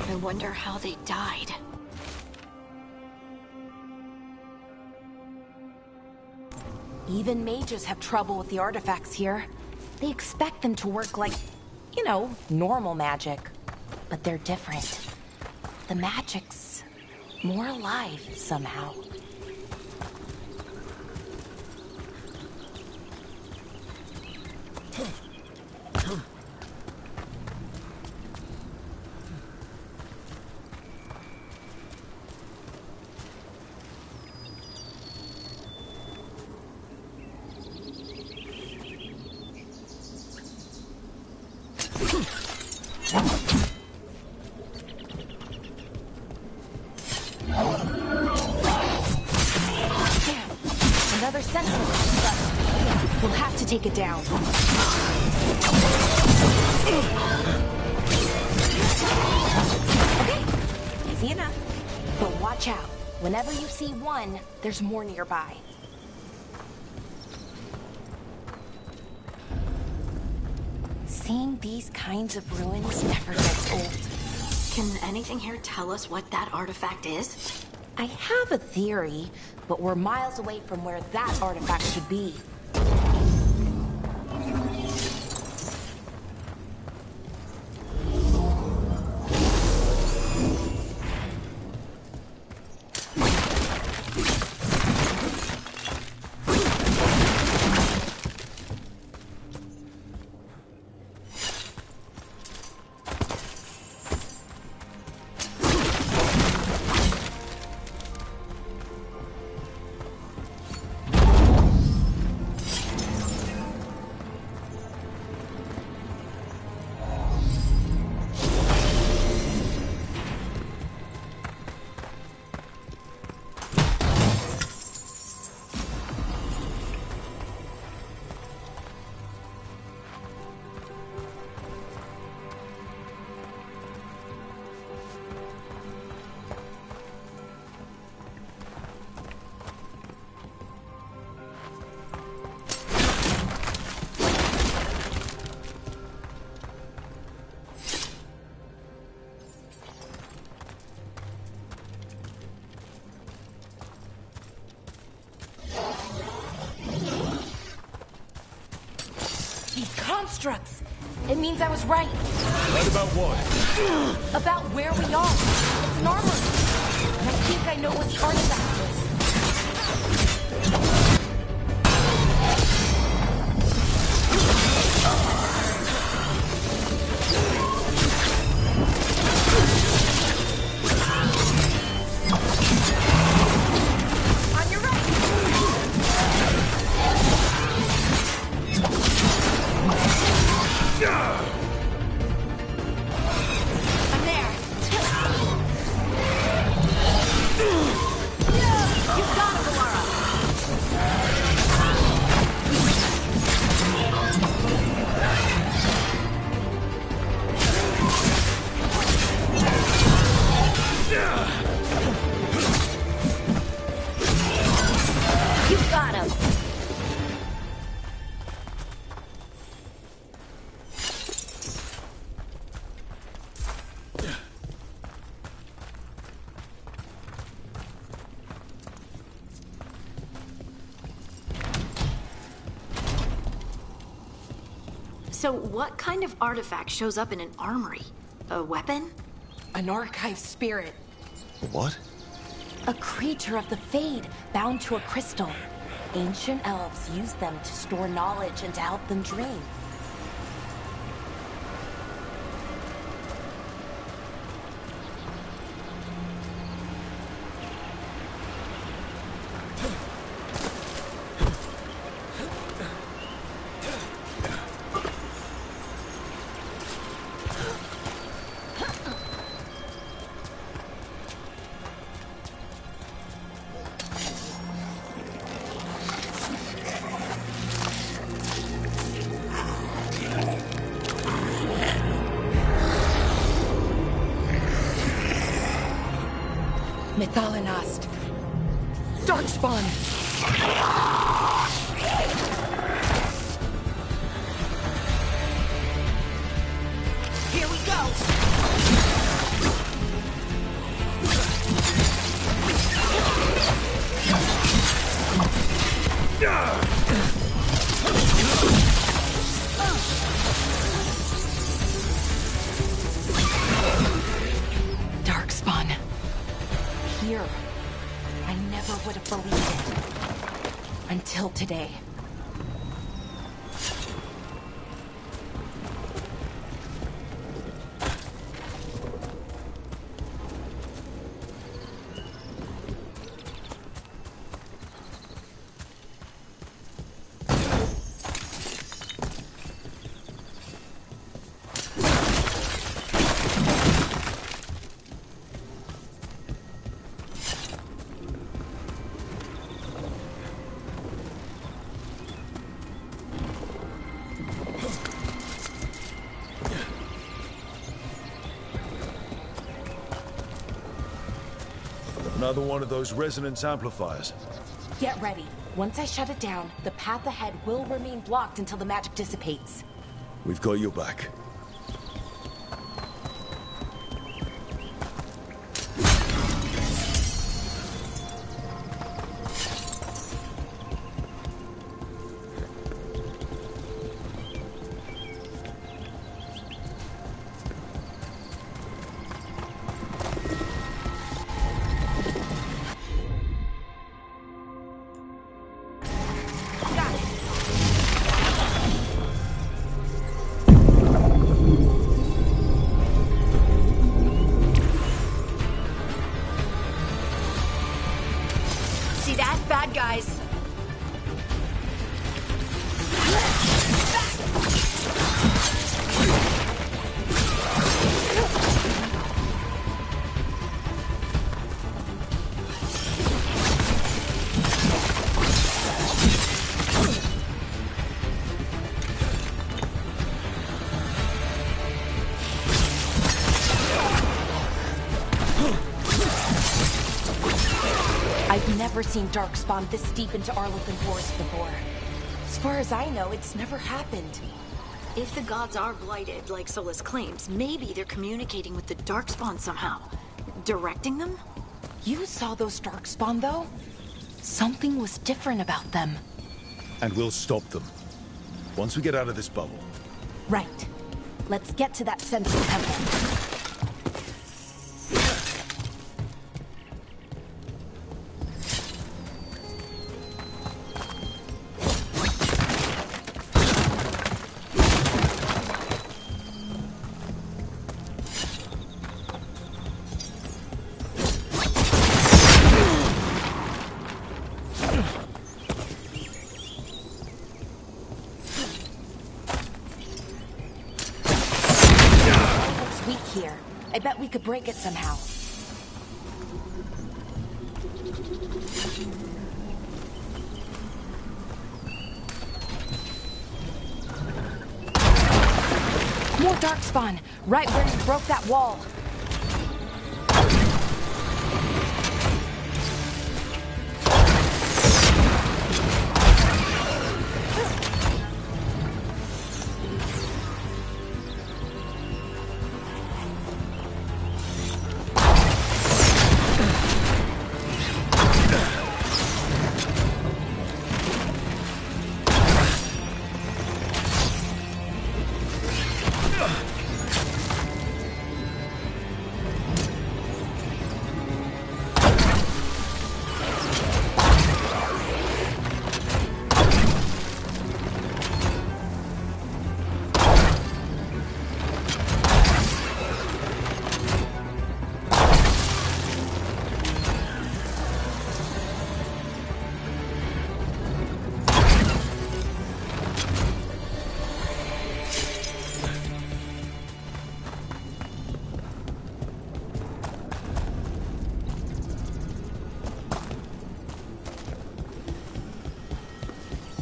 I wonder how they died. Even mages have trouble with the artifacts here. They expect them to work like, you know, normal magic. But they're different. The magic's more alive somehow. Another sentinel. We'll have to take it down. Okay, easy enough. But watch out. Whenever you see one, there's more nearby. Seeing these kinds of ruins never gets old. Can anything here tell us what that artifact is? I have a theory, but we're miles away from where that artifact should be. Constructs. It means I was right. Right about what? About where we are. It's an armory. And I think I know what the artifact is. On your right. I'm there. So what kind of artifact shows up in an armory? A weapon? An archive spirit. What? A creature of the Fade, bound to a crystal. Ancient elves use them to store knowledge and to help them dream. Methalinast. Darkspawn! Here we go! Darkspawn. Here. I never would have believed it. Until today. Another one of those resonance amplifiers. Get ready. Once I shut it down, the path ahead will remain blocked until the magic dissipates. We've got your back. See that? Bad guys. I've never seen Darkspawn this deep into Arlothan Forest before. As far as I know, it's never happened. If the gods are blighted, like Solus claims, maybe they're communicating with the Darkspawn somehow. Directing them? You saw those Darkspawn, though? Something was different about them. And we'll stop them. Once we get out of this bubble. Right. Let's get to that central temple. Looks weak here. I bet we could break it somehow. More Darkspawn, right where you broke that wall.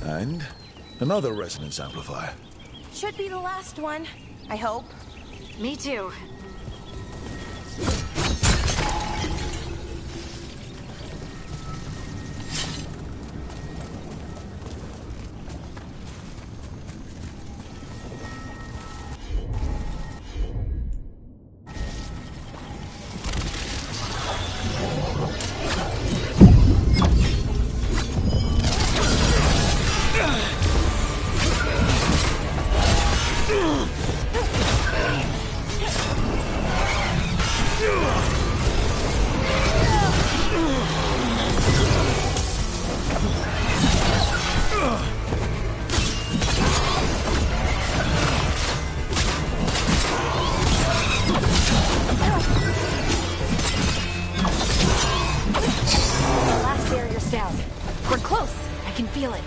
And another resonance amplifier. Should be the last one, I hope. Me too. Last barrier's down. We're close. I can feel it.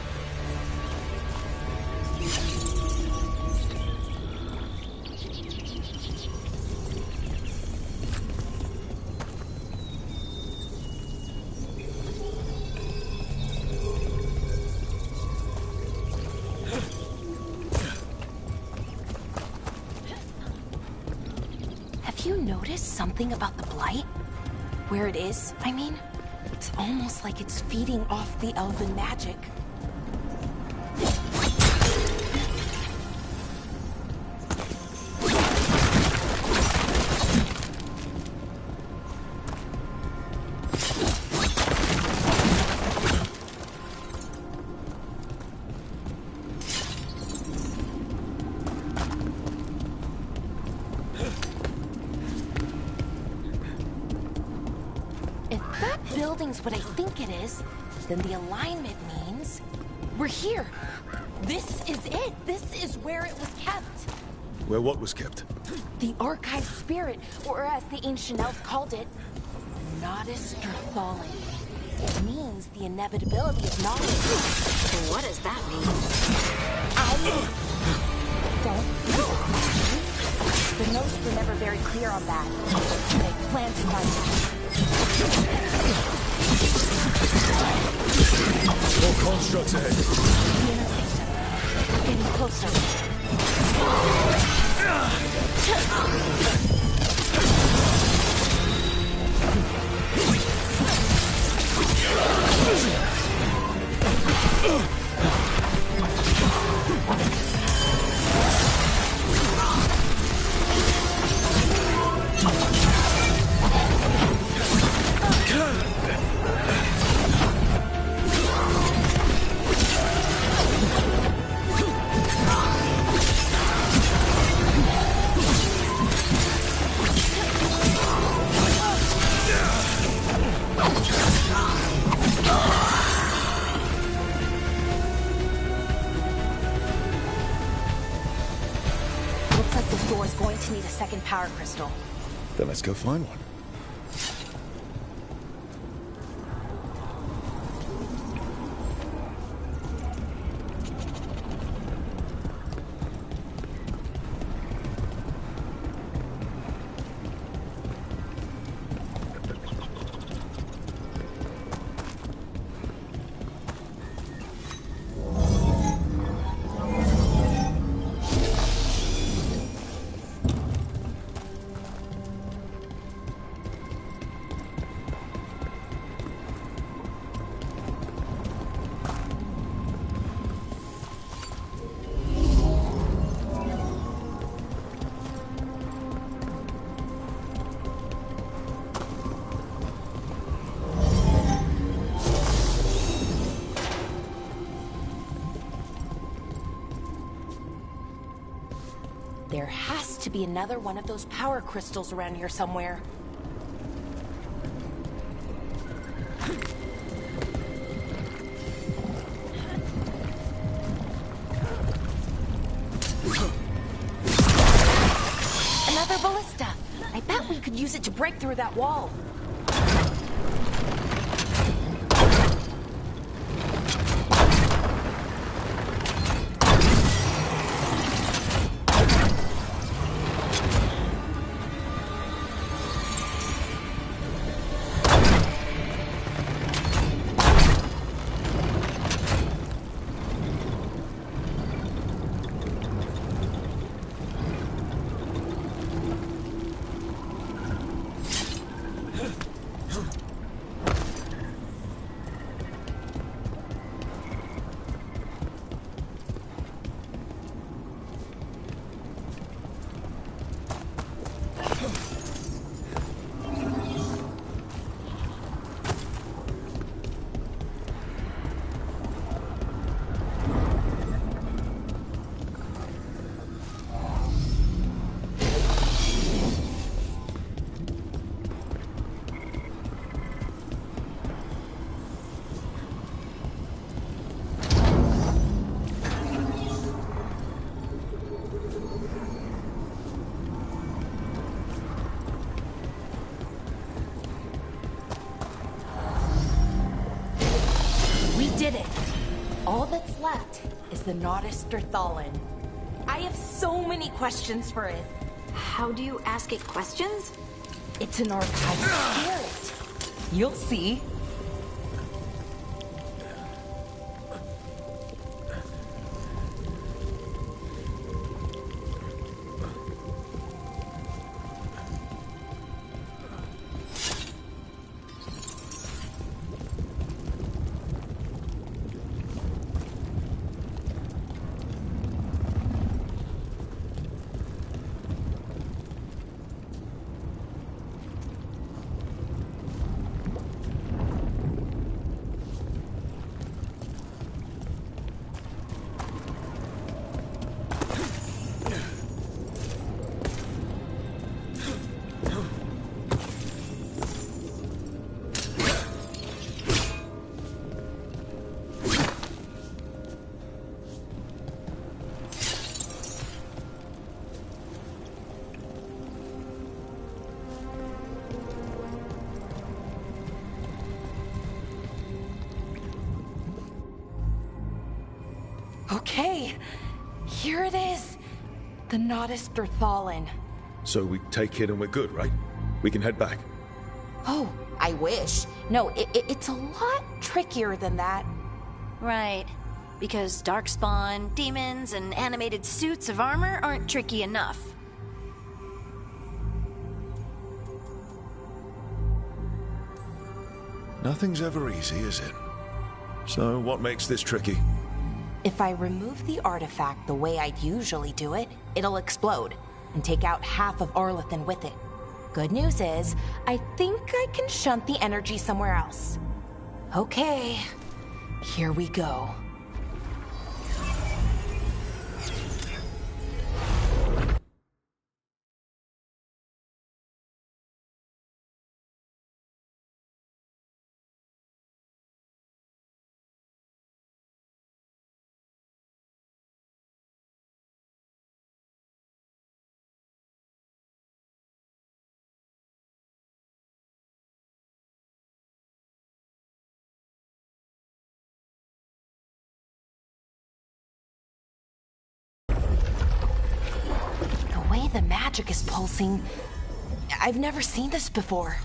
Have you noticed something about the Blight? Where it is, I mean? It's almost like it's feeding off the elven magic. Building's what I think it is, then the alignment means we're here. This is it. This is where it was kept. Where what was kept? The archive spirit, or as the ancient elves called it, Nodus Drathalin. It means the inevitability of knowledge. What does that mean? I don't know. The notes were never very clear on that. They plan to find it. More constructs ahead. The intersection. Getting closer. Looks like this door is going to need a second power crystal. Then let's go find one. There has to be another one of those power crystals around here somewhere. Another ballista! I bet we could use it to break through that wall. All that's left is the Nodus Derthalin. I have so many questions for it. How do you ask it questions? It's an archival spirit. You'll see. Okay, here it is. The Nodus Derthalin. So we take it and we're good, right? We can head back. Oh, I wish. No, it's a lot trickier than that. Right. Because darkspawn, demons, and animated suits of armor aren't tricky enough. Nothing's ever easy, is it? So what makes this tricky? If I remove the artifact the way I'd usually do it, it'll explode and take out half of Arlathan with it. Good news is, I think I can shunt the energy somewhere else. Okay, here we go. The way the magic is pulsing, I've never seen this before.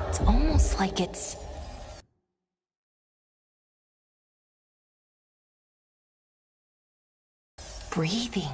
It's almost like it's breathing.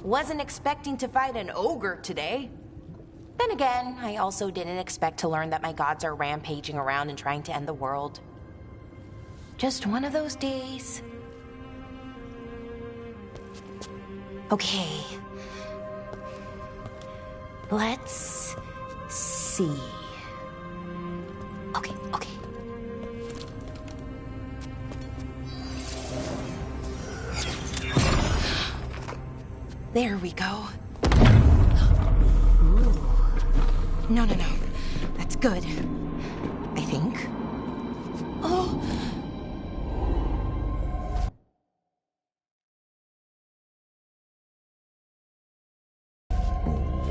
Wasn't expecting to fight an ogre today. Then again, I also didn't expect to learn that my gods are rampaging around and trying to end the world. Just one of those days. Okay. Let's see. Okay. There we go. Ooh. No. That's good. I think. Oh!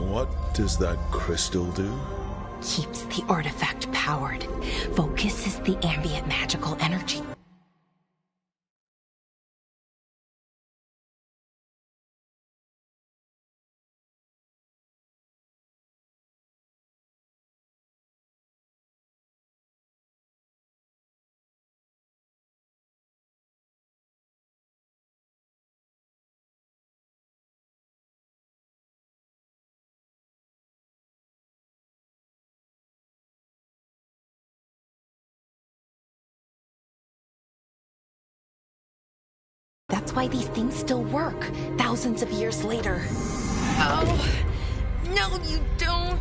What does that crystal do? Keeps the artifact powered. Focuses the ambient magical energy. That's why these things still work, thousands of years later. Oh, no you don't.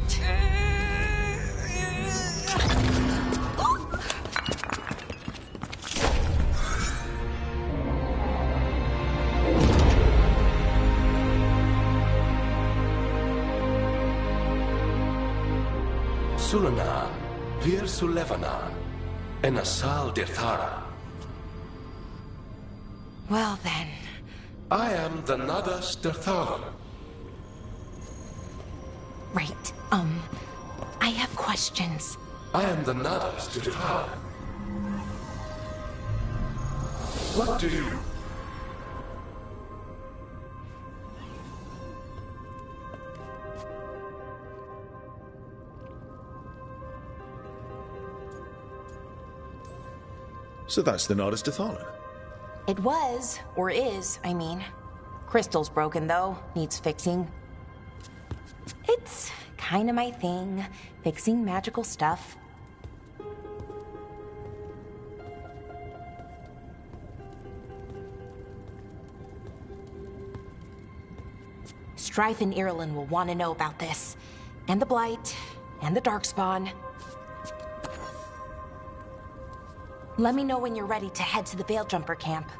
Sulana, Vir Sulevana, and Asal Dirthara. Well then. I am the Nadas Dirthara. Right, I have questions. I am the Nadas Dirthara. What do you... So that's the Nadas Dithala. It was, or is, I mean. Crystal's broken though, needs fixing. It's kinda my thing, fixing magical stuff. Strife and Irulan will want to know about this. And the Blight, and the Darkspawn. Let me know when you're ready to head to the Veil-Jumper camp.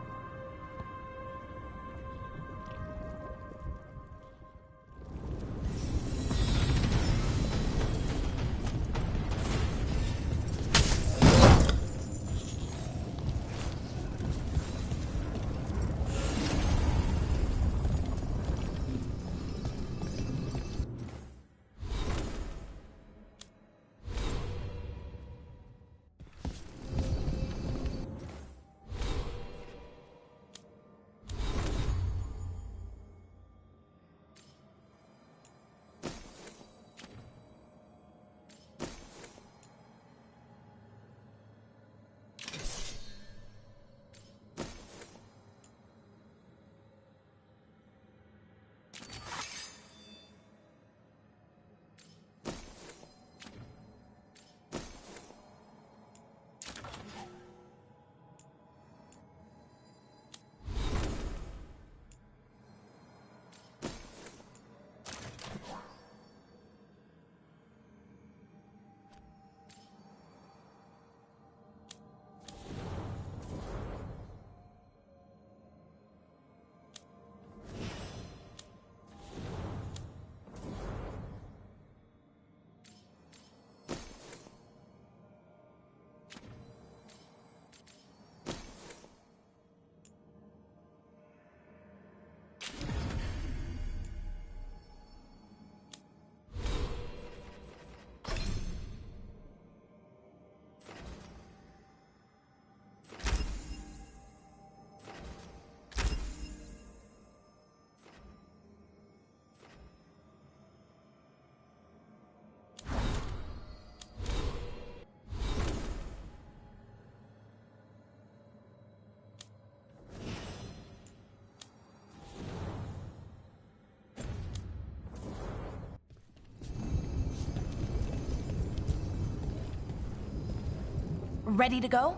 ready to go?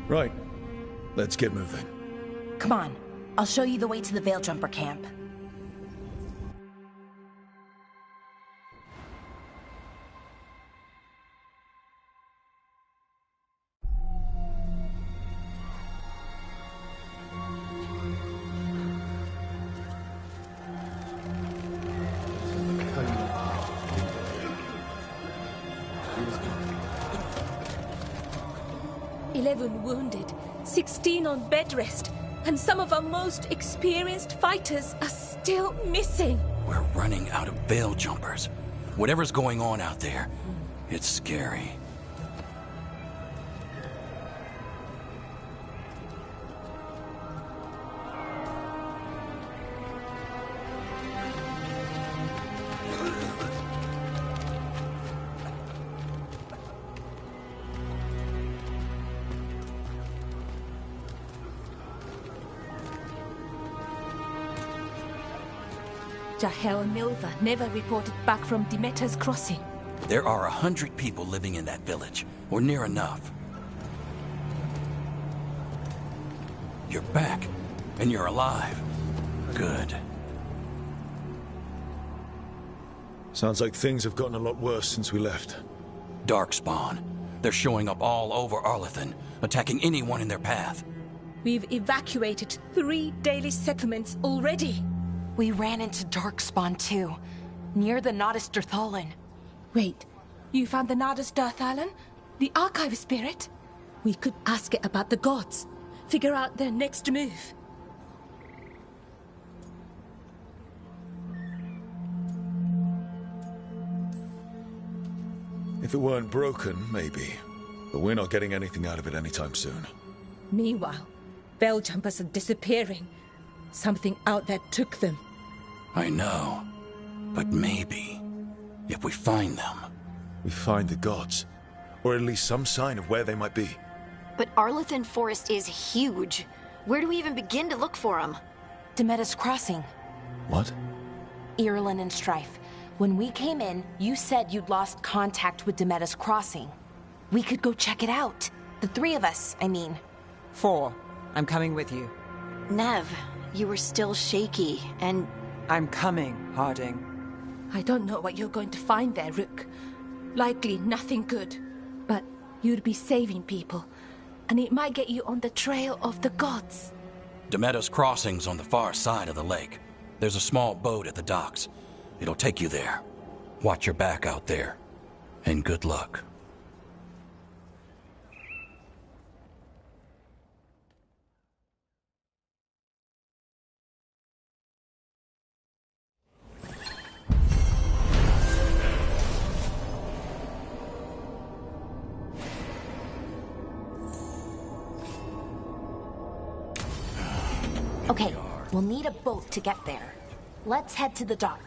Right. Let's get moving. Come on, I'll show you the way to the Veil Jumper camp. Wounded, 16 on bed rest, and some of our most experienced fighters are still missing. We're running out of Veil Jumpers. Whatever's going on out there, it's scary. Jahel and Milva never reported back from Demeter's Crossing. There are 100 people living in that village, or near enough. You're back, and you're alive. Good. Sounds like things have gotten a lot worse since we left. Darkspawn. They're showing up all over Arlathan, attacking anyone in their path. We've evacuated 3 daily settlements already. We ran into Darkspawn too, near the Nodus Dirthalan. Wait, you found the Nodus Dirthalan? The Archive Spirit? We could ask it about the gods. Figure out their next move. If it weren't broken, maybe. But we're not getting anything out of it anytime soon. Meanwhile, Veil Jumpers are disappearing. Something out there took them. I know. But maybe, if we find them... We find the gods. Or at least some sign of where they might be. But Arlathan Forest is huge. Where do we even begin to look for them? Demeter's Crossing. What? Irulan and Strife. When we came in, you said you'd lost contact with Demeter's Crossing. We could go check it out. The 3 of us, I mean. 4. I'm coming with you. Nev, you were still shaky, and... I'm coming, Harding. I don't know what you're going to find there, Rook. Likely nothing good. But you'd be saving people. And it might get you on the trail of the gods. Demeter's Crossing's on the far side of the lake. There's a small boat at the docks. It'll take you there. Watch your back out there. And good luck. Okay, we'll need a boat to get there. Let's head to the dock.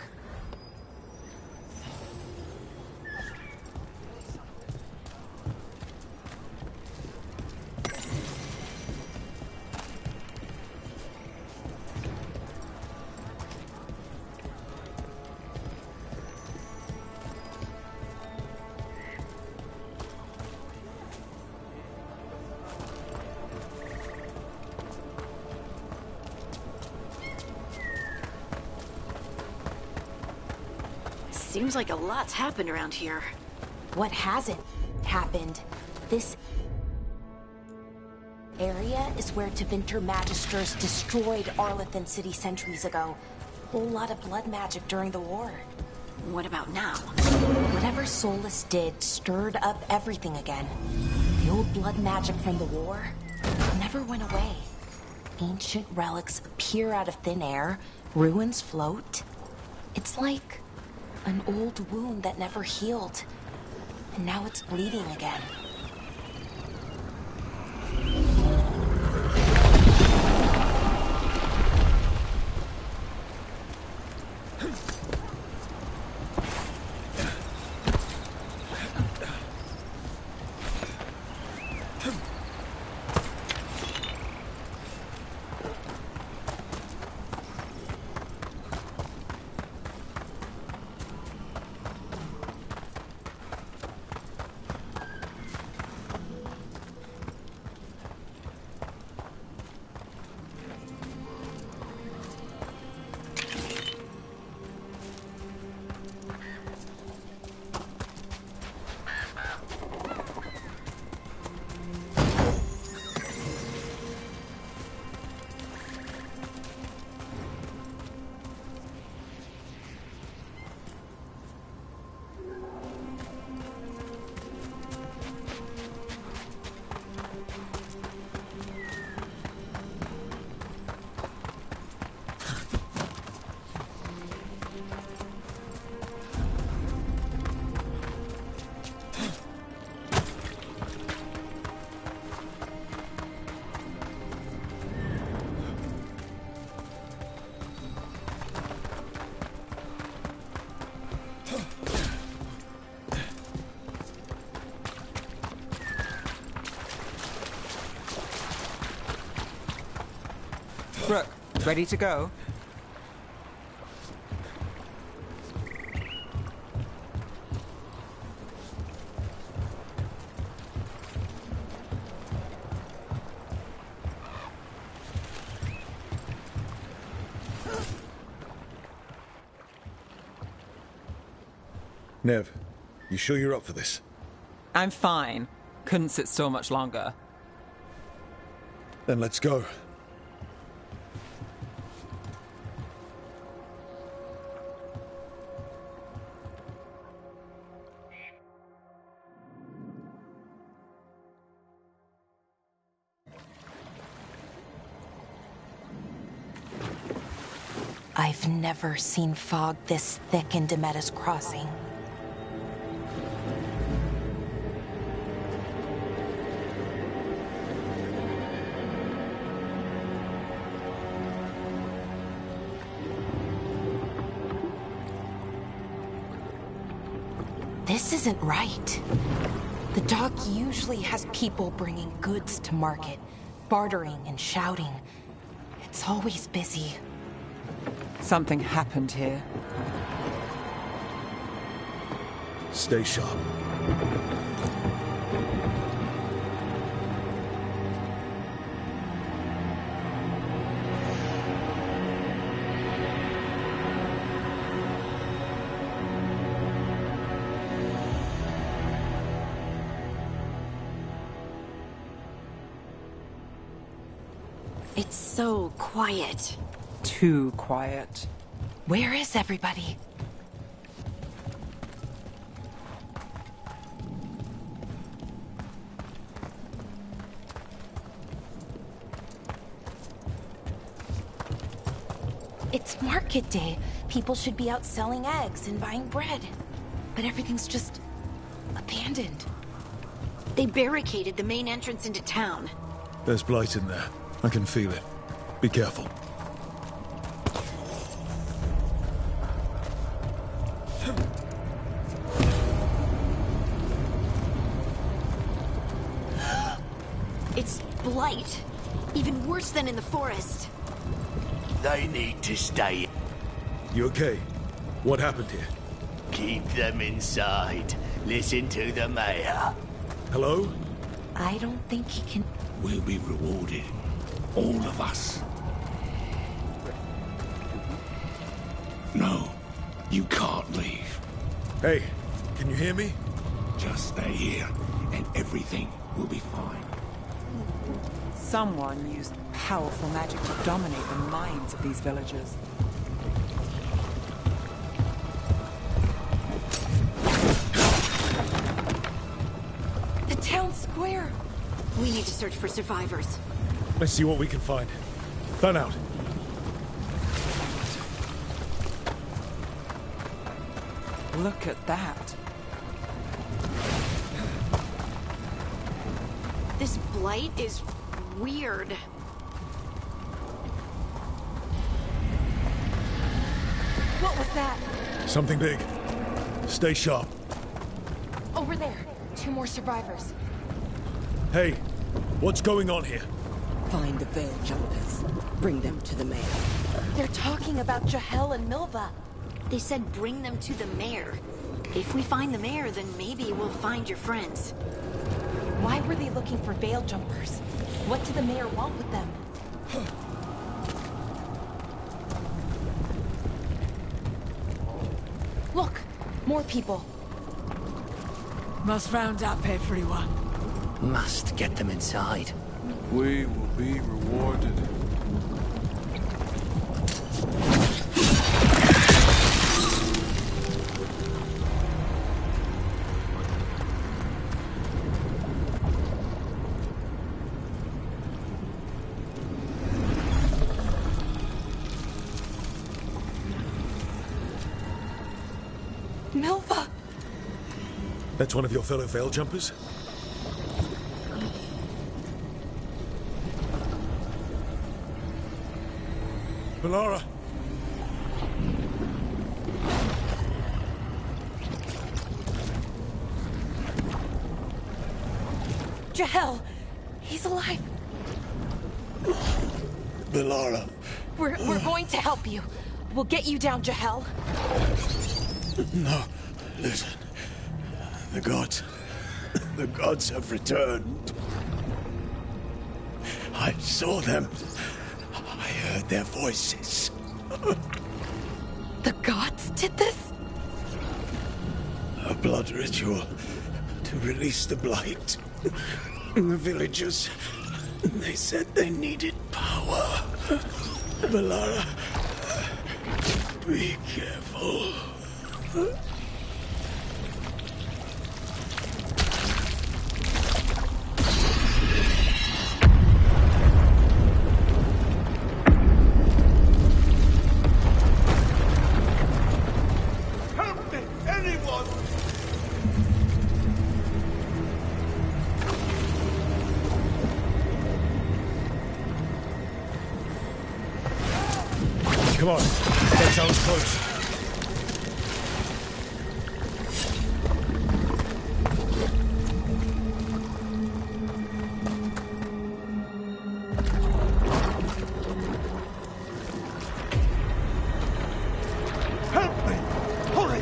Seems like a lot's happened around here. What hasn't happened? This area is where Tevinter Magisters destroyed Arlathan City centuries ago. Whole lot of blood magic during the war. What about now? Whatever Solus did stirred up everything again. The old blood magic from the war never went away. Ancient relics appear out of thin air, ruins float. It's like an old wound that never healed, and now it's bleeding again. Rook, ready to go? Nev, you sure you're up for this? I'm fine. Couldn't sit still much longer. Then let's go. I've never seen fog this thick in Demetta's Crossing. This isn't right. The dock usually has people bringing goods to market, bartering and shouting. It's always busy. Something happened here. Stay sharp. It's so quiet. Too quiet. Where is everybody? It's market day. People should be out selling eggs and buying bread. But everything's just abandoned. They barricaded the main entrance into town. There's blight in there. I can feel it. Be careful. It's blight. Even worse than in the forest. They need to stay. You okay? What happened here? Keep them inside. Listen to the mayor. Hello? I don't think he can... We'll be rewarded. All of us. No, you can't leave. Hey, can you hear me? Just stay here, and everything will be fine. Someone used powerful magic to dominate the minds of these villagers. The town square! We need to search for survivors. Let's see what we can find. Fan out. Look at that. This blight is weird. What was that? Something big. Stay sharp. Over there. 2 more survivors. Hey, what's going on here? Find the Veil Jumpers. Bring them to the mayor. They're talking about Jahel and Milva. They said bring them to the mayor. If we find the mayor, then maybe we'll find your friends. Why were they looking for Veil Jumpers? What did the mayor want with them? Look! More people. Must round up everyone. Must get them inside. We will be rewarded. Milva! That's one of your fellow Veil Jumpers? Bellara! Jahel! He's alive! Bellara, We're going to help you. We'll get you down, Jahel. No, listen. The gods have returned. I saw them. I heard their voices. The gods did this? A blood ritual to release the blight. The villagers, they said they needed power. Valara, be careful. Help me! Anyone! Come on, that sounds close. Help me! Hurry!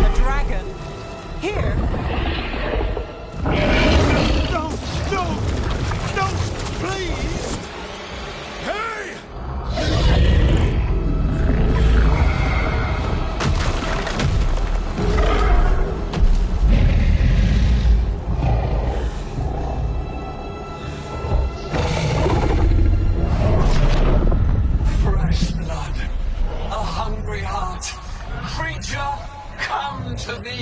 A dragon? Here? No! No! No! Please! Hey! Fresh blood, a hungry heart. Creature, come to me.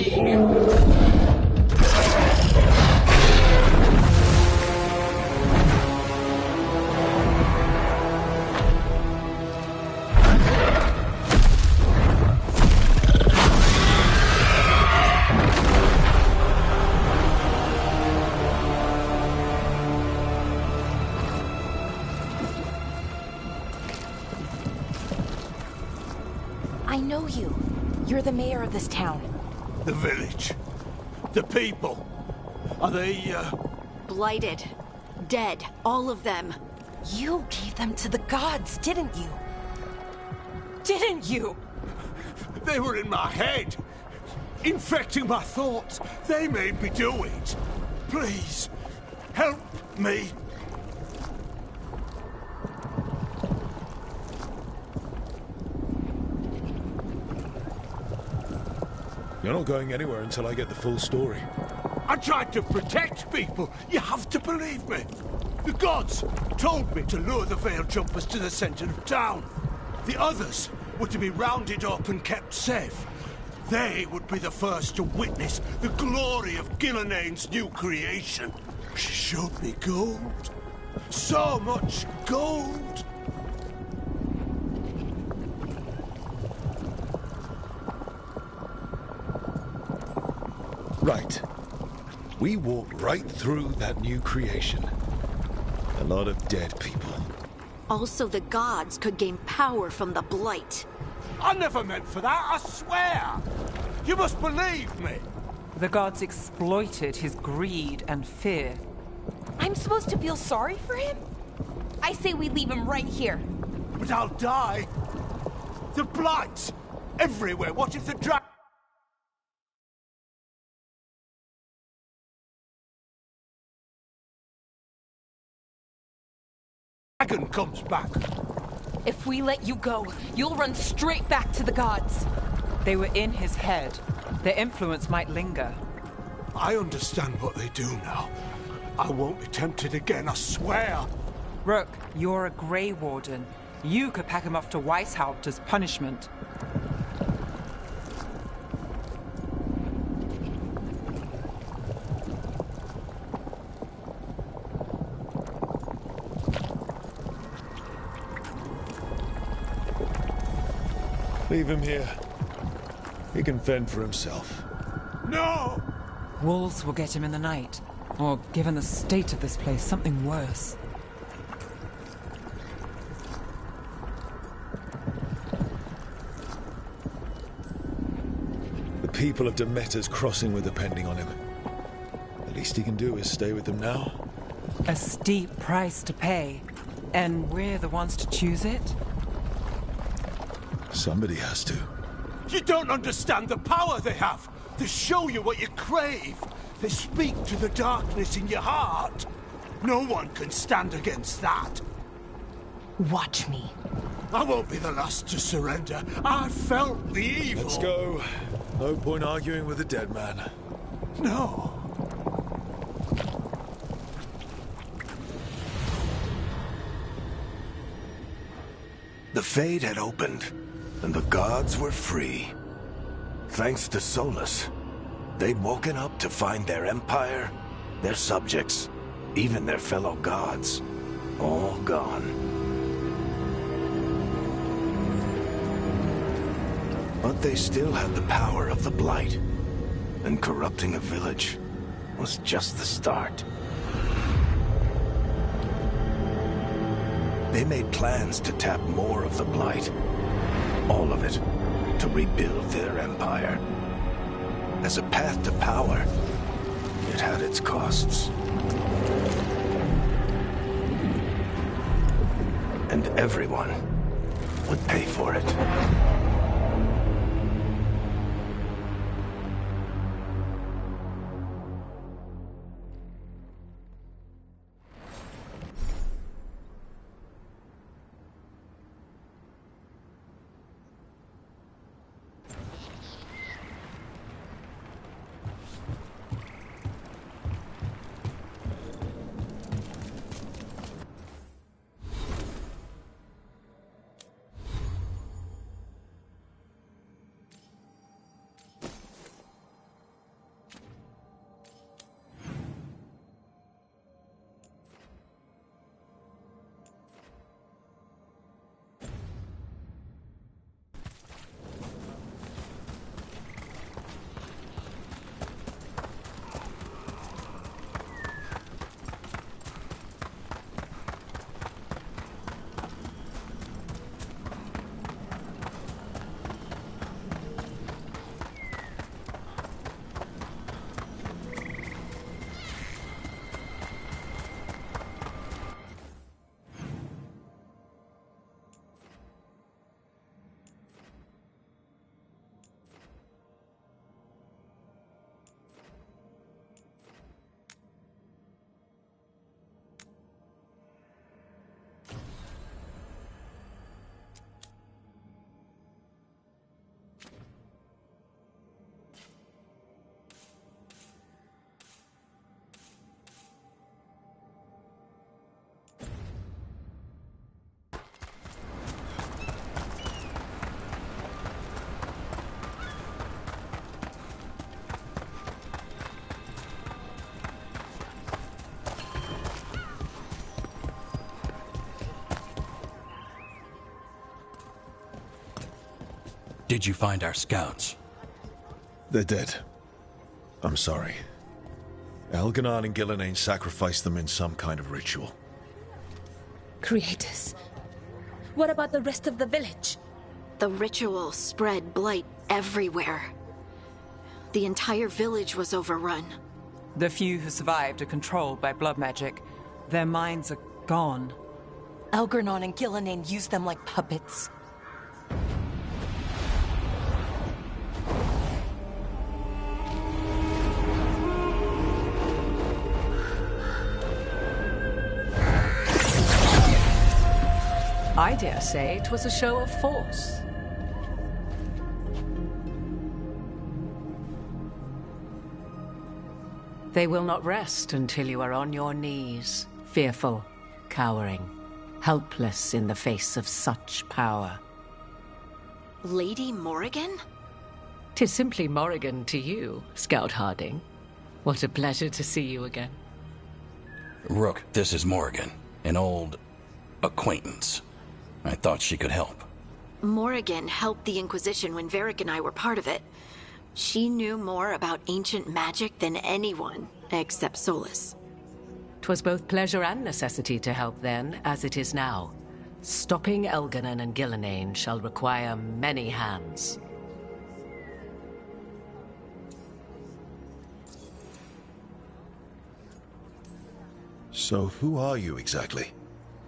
I know you. You're the mayor of this town. The village. The people. Are they, Blighted. Dead. All of them. You gave them to the gods, didn't you? Didn't you? They were in my head. Infecting my thoughts. They made me do it. Please, help me. You're not going anywhere until I get the full story. I tried to protect people. You have to believe me. The gods told me to lure the Veil Jumpers to the center of town. The others were to be rounded up and kept safe. They would be the first to witness the glory of Gilneain's new creation. She showed me gold. So much gold. Right. We walked right through that new creation. A lot of dead people. Also, the gods could gain power from the Blight. I never meant for that, I swear. You must believe me. The gods exploited his greed and fear. I'm supposed to feel sorry for him? I say we leave him right here. But I'll die. The blight everywhere. What if the dragon comes back? If we let you go, you'll run straight back to the gods. They were in his head. Their influence might linger. I understand what they do now. I won't be tempted again, I swear. Rook, you're a Grey Warden. You could pack him off to Weishaupt as punishment. Leave him here. He can fend for himself. No! Wolves will get him in the night. Or, given the state of this place, something worse. The people of Demeter's Crossing were depending on him. The least he can do is stay with them now. A steep price to pay, and we're the ones to choose it? Somebody has to. You don't understand the power they have. They show you what you crave. They speak to the darkness in your heart. No one can stand against that. Watch me. I won't be the last to surrender. I felt the evil. Let's go. No point arguing with a dead man. No. The Fade had opened, and the gods were free. Thanks to Solus, they'd woken up to find their empire, their subjects, even their fellow gods, all gone. But they still had the power of the Blight, and corrupting a village was just the start. They made plans to tap more of the Blight, all of it, to rebuild their empire. As a path to power, it had its costs. And everyone would pay for it. Did you find our scouts? They're dead. I'm sorry. Elganon and Gillenane sacrificed them in some kind of ritual. Creators. What about the rest of the village? The ritual spread blight everywhere. The entire village was overrun. The few who survived are controlled by blood magic. Their minds are gone. Elgarnon and Gillenane used them like puppets. I dare say it was a show of force. They will not rest until you are on your knees, fearful, cowering, helpless in the face of such power. Lady Morrigan? 'Tis simply Morrigan to you, Scout Harding. What a pleasure to see you again. Rook, this is Morrigan, an old acquaintance. I thought she could help. Morrigan helped the Inquisition when Varric and I were part of it. She knew more about ancient magic than anyone, except Solus. 'Twas both pleasure and necessity to help then, as it is now. Stopping Elganon and Gillenane shall require many hands. So who are you exactly?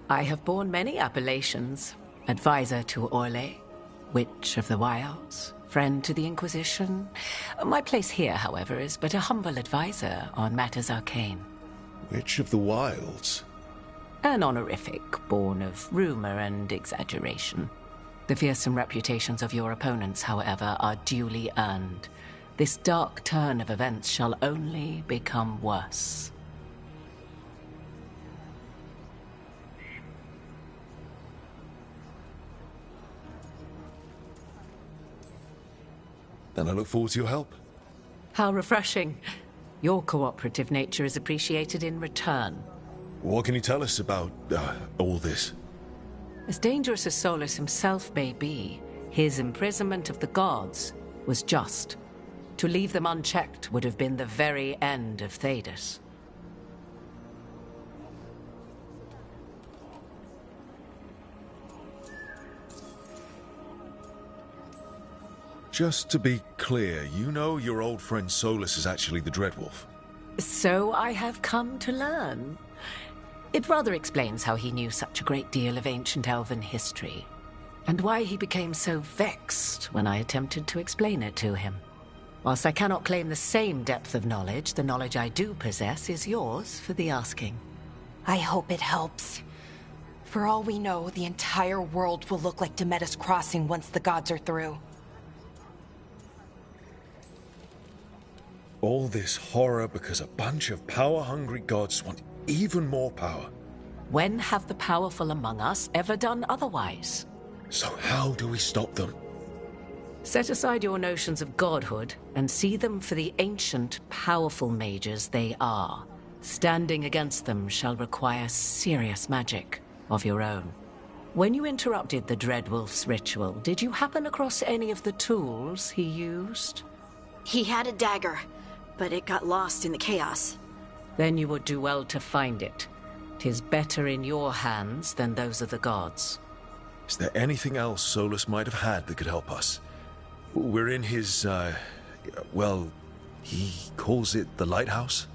I have borne many appellations. Advisor to Orlais, Witch of the Wilds, friend to the Inquisition. My place here, however, is but a humble advisor on matters arcane. Witch of the Wilds? An honorific born of rumor and exaggeration. The fearsome reputations of your opponents, however, are duly earned. This dark turn of events shall only become worse. Then I look forward to your help. How refreshing. Your cooperative nature is appreciated in return. What can you tell us about all this? As dangerous as Solus himself may be, his imprisonment of the gods was just. To leave them unchecked would have been the very end of Thedas. Just to be clear, you know your old friend Solus is actually the Dreadwolf? So I have come to learn. It rather explains how he knew such a great deal of ancient elven history, and why he became so vexed when I attempted to explain it to him. Whilst I cannot claim the same depth of knowledge, the knowledge I do possess is yours for the asking. I hope it helps. For all we know, the entire world will look like Demetus Crossing once the gods are through. All this horror because a bunch of power-hungry gods want even more power. When have the powerful among us ever done otherwise? So how do we stop them? Set aside your notions of godhood and see them for the ancient, powerful mages they are. Standing against them shall require serious magic of your own. When you interrupted the Dreadwolf's ritual, did you happen across any of the tools he used? He had a dagger, but it got lost in the chaos. Then you would do well to find it. 'Tis better in your hands than those of the gods. Is there anything else Solus might have had that could help us? We're in his, well, he calls it the Lighthouse?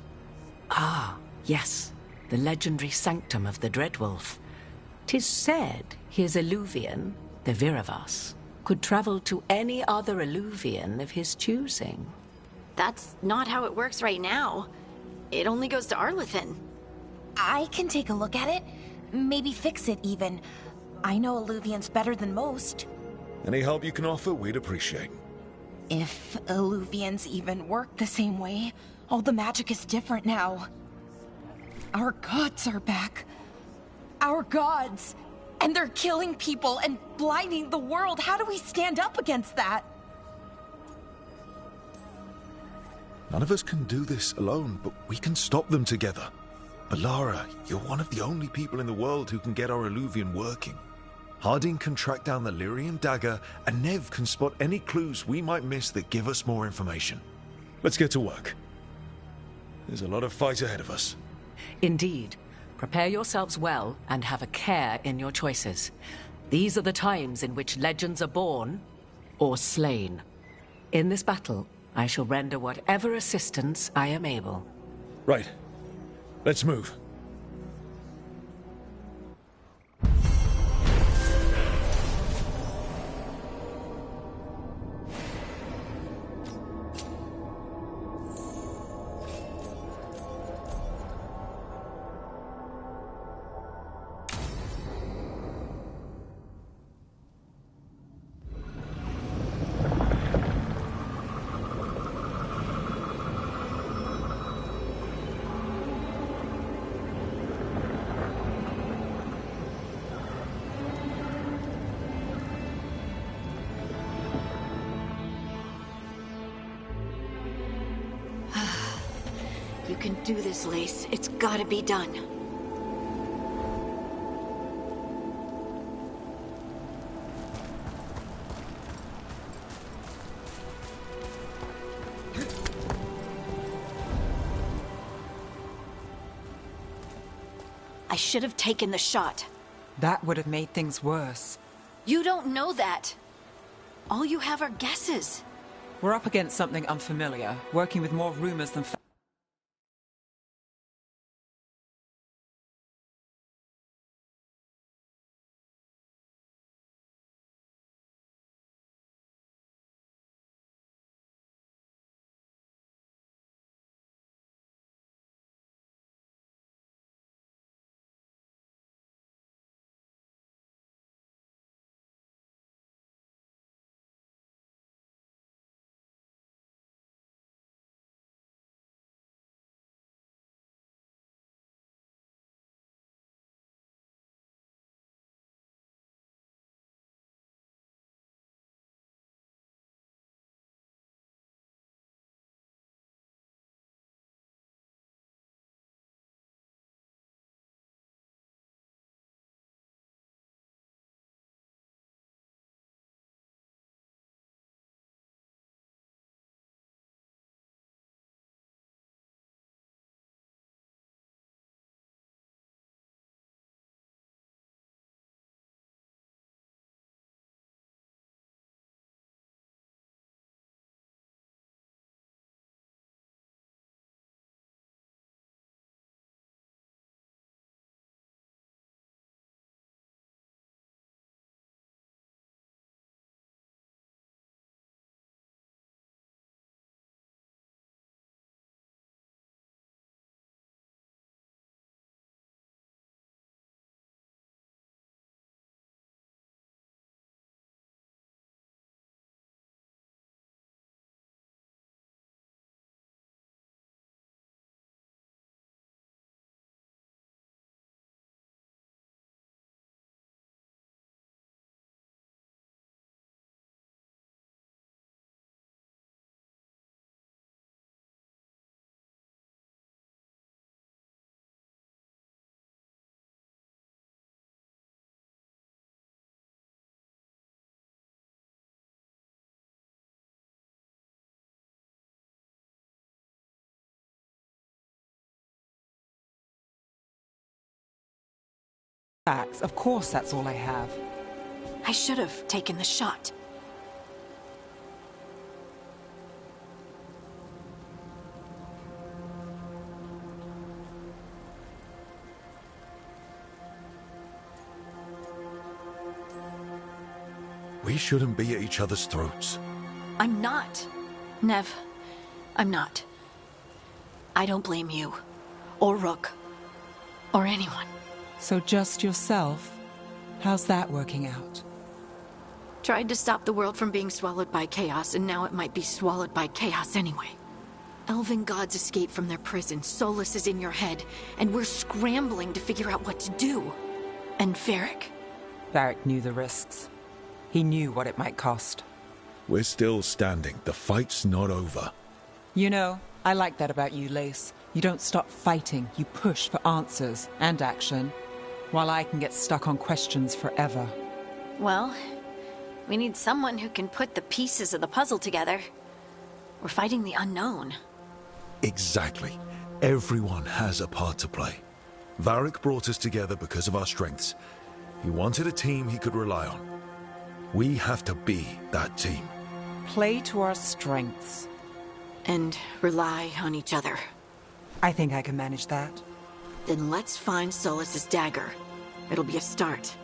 Ah, yes. The legendary sanctum of the Dreadwolf. 'Tis said his Eluvian, the Viravas, could travel to any other Eluvian of his choosing. That's not how it works right now. It only goes to Arlathan. I can take a look at it. Maybe fix it, even. I know Eluvians better than most. Any help you can offer, we'd appreciate. If Eluvians even work the same way, all the magic is different now. Our gods are back. Our gods! And they're killing people and blinding the world. How do we stand up against that? None of us can do this alone, but we can stop them together. Alara, you're one of the only people in the world who can get our Eluvian working. Harding can track down the Lyrium dagger, and Nev can spot any clues we might miss that give us more information. Let's get to work. There's a lot of fight ahead of us. Indeed. Prepare yourselves well and have a care in your choices. These are the times in which legends are born or slain. In this battle, I shall render whatever assistance I am able. Right. Let's move. You can do this, Lace. It's gotta be done. I should have taken the shot. That would have made things worse. You don't know that. All you have are guesses. We're up against something unfamiliar, working with more rumors than facts. Facts. Of course that's all I have. I should have taken the shot. We shouldn't be at each other's throats. I'm not. Nev, I'm not. I don't blame you, or Rook, or anyone. So just yourself? How's that working out? Tried to stop the world from being swallowed by chaos, and now it might be swallowed by chaos anyway. Elven gods escaped from their prison, Solus is in your head, and we're scrambling to figure out what to do. And Varric? Varric knew the risks. He knew what it might cost. We're still standing. The fight's not over. You know, I like that about you, Lace. You don't stop fighting. You push for answers and action, while I can get stuck on questions forever. Well, we need someone who can put the pieces of the puzzle together. We're fighting the unknown. Exactly. Everyone has a part to play. Varric brought us together because of our strengths. He wanted a team he could rely on. We have to be that team. Play to our strengths. And rely on each other. I think I can manage that. Then let's find Solus's dagger. It'll be a start.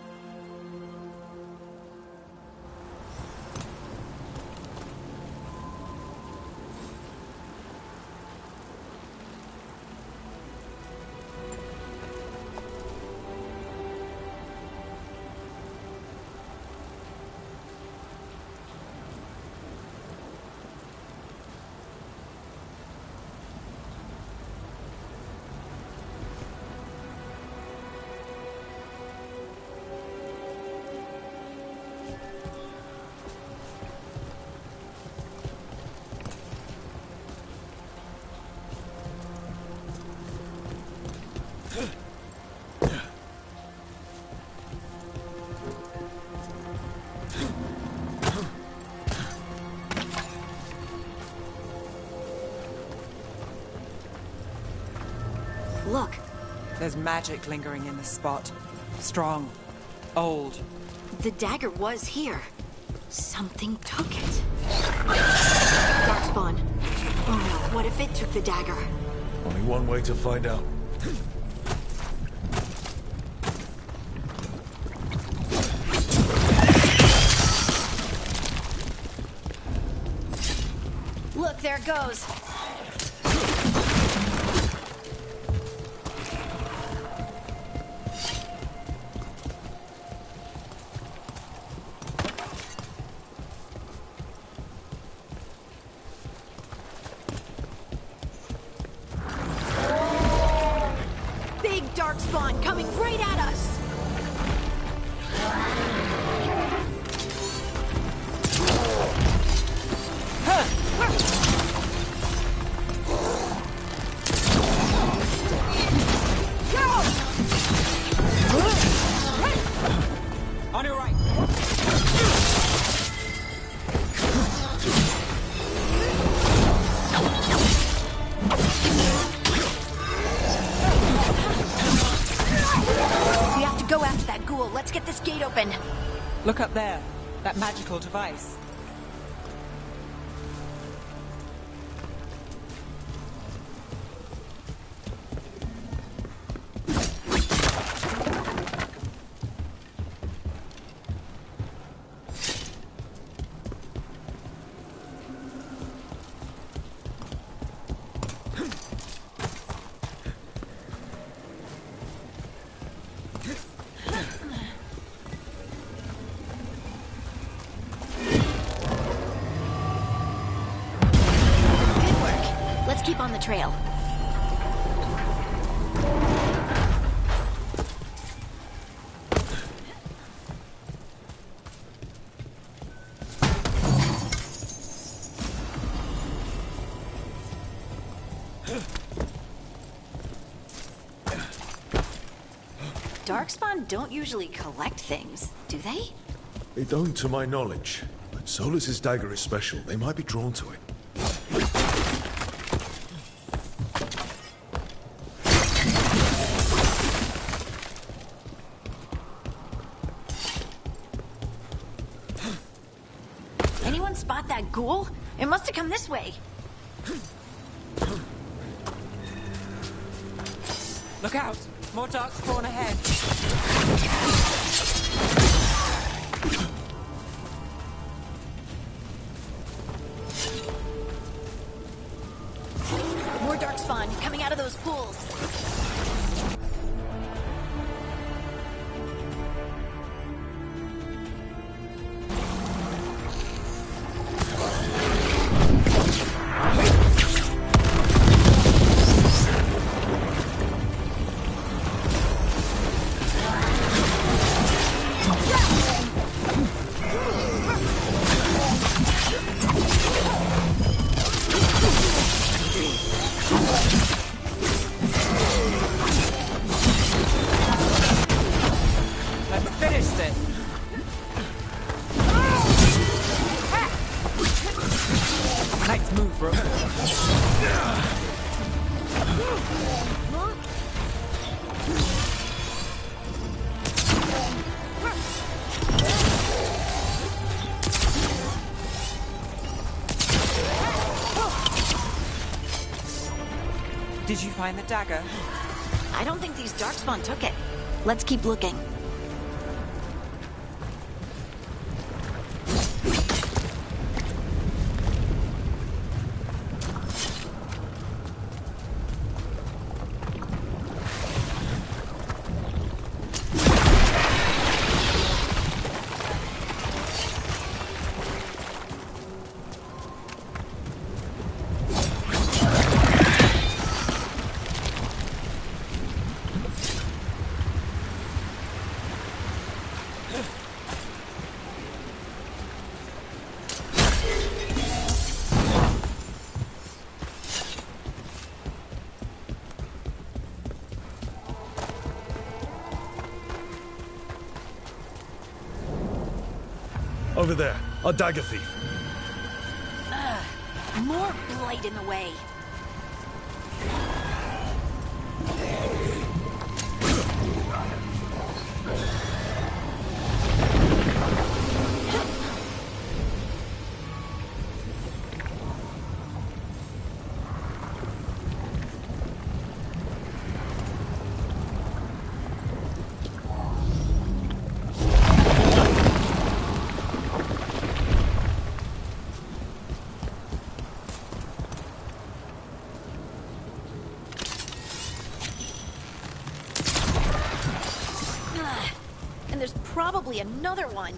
Look. There's magic lingering in this spot. Strong. Old. The dagger was here. Something took it. Darkspawn. Oh no, what if it took the dagger? Only one way to find out. Look, there it goes. Big Darkspawn coming right at us! On your right. We have to go after that ghoul. Let's get this gate open. Look up there. That magical device. Let's keep on the trail. Darkspawn don't usually collect things, do they? They don't, to my knowledge. But Solus's dagger is special. They might be drawn to it. anyone spot that ghoul? It must have come this way. Look out! More dark spawn ahead. More darkspawn coming out of those pools. Did you find the dagger? I don't think these darkspawn took it. Let's keep looking. Over there, a dagger thief. More blight in the way. There's probably another one.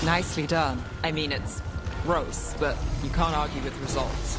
Nicely done. I mean, it's gross, but you can't argue with results.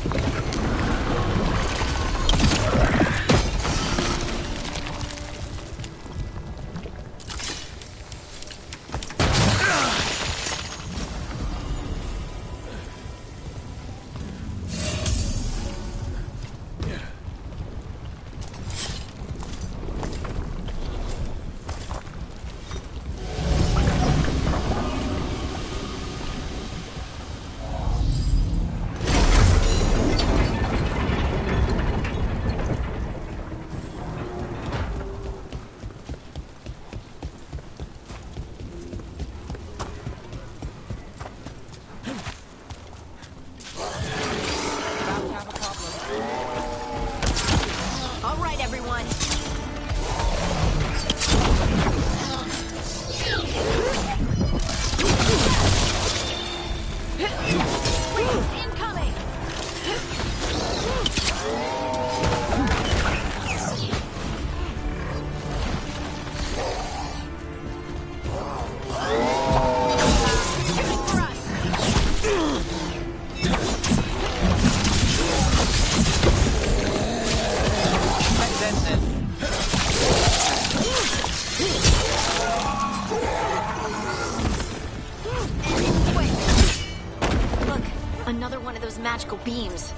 Another one of those magical beams.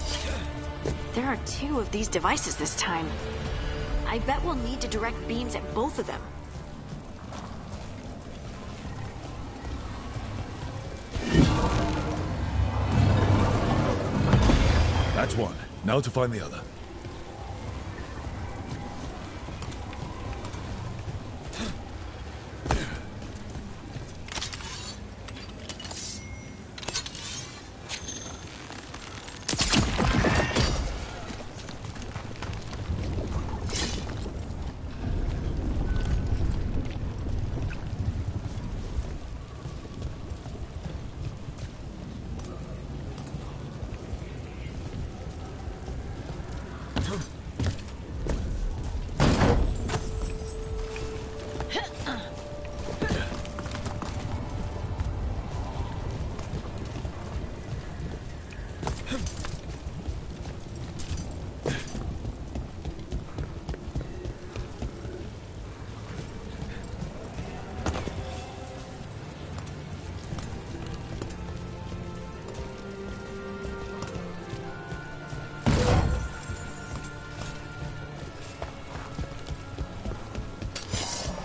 There are two of these devices this time. I bet we'll need to direct beams at both of them. That's one. Now to find the other.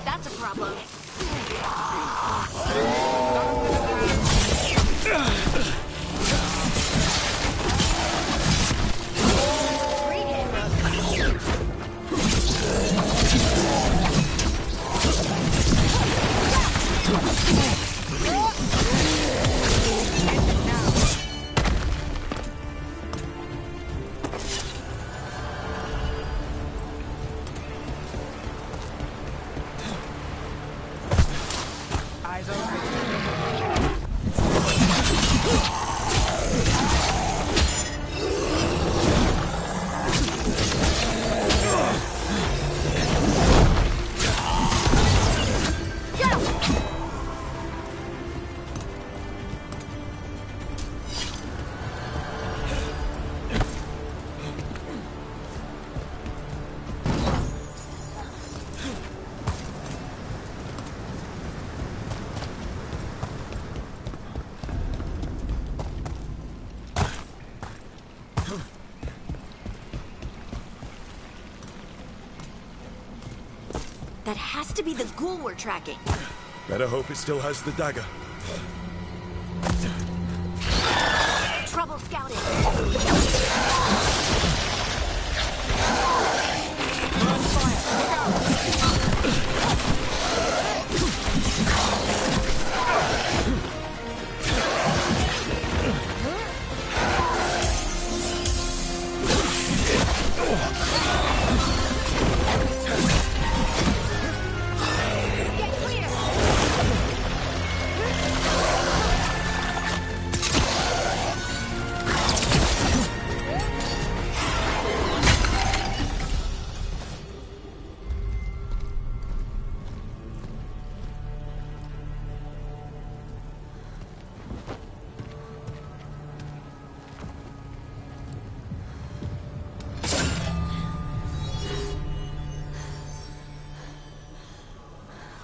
That's a problem. That has to be the ghoul we're tracking. Better hope it still has the dagger. Trouble scouting.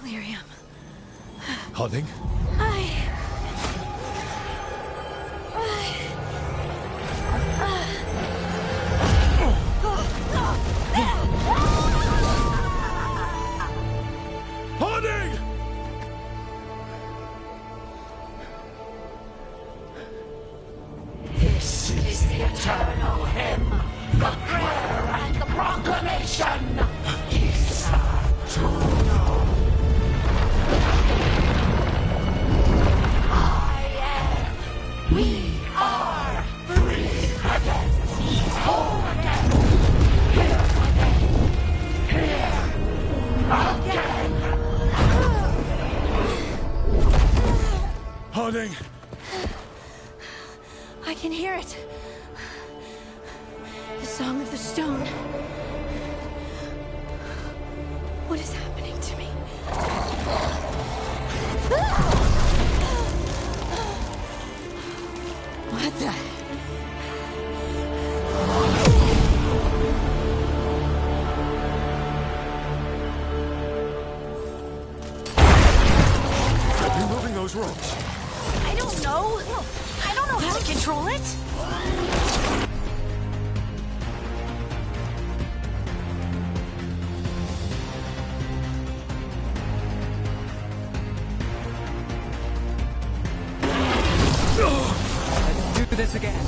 Lyrium. Harding? Harding! This is the eternal hymn, the prayer and the proclamation. We are free again, whole again, here again. Harding! I can hear it. The Song of the Stone. What is happening to me? What the? Removing those rocks. I don't know. I don't know how to control it. this again.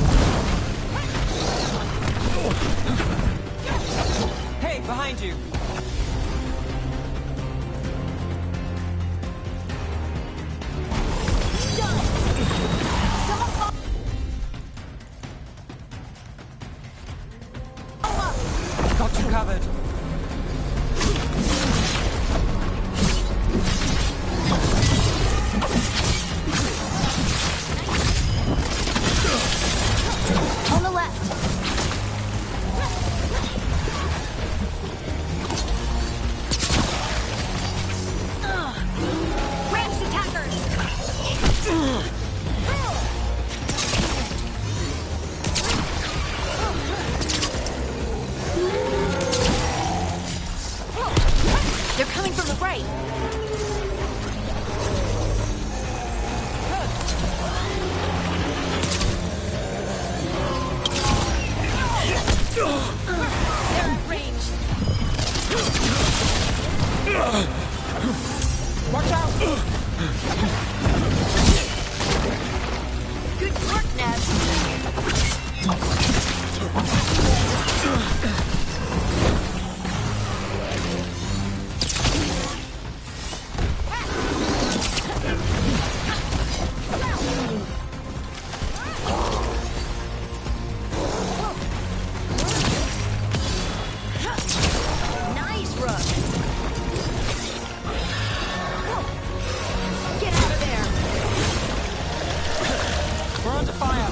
Hey, behind you. Got you covered. On the left. Ranged attackers. They're coming from the right. They're at range. Watch out! Good work, Nev. Nice run. Get out of there. We're under fire.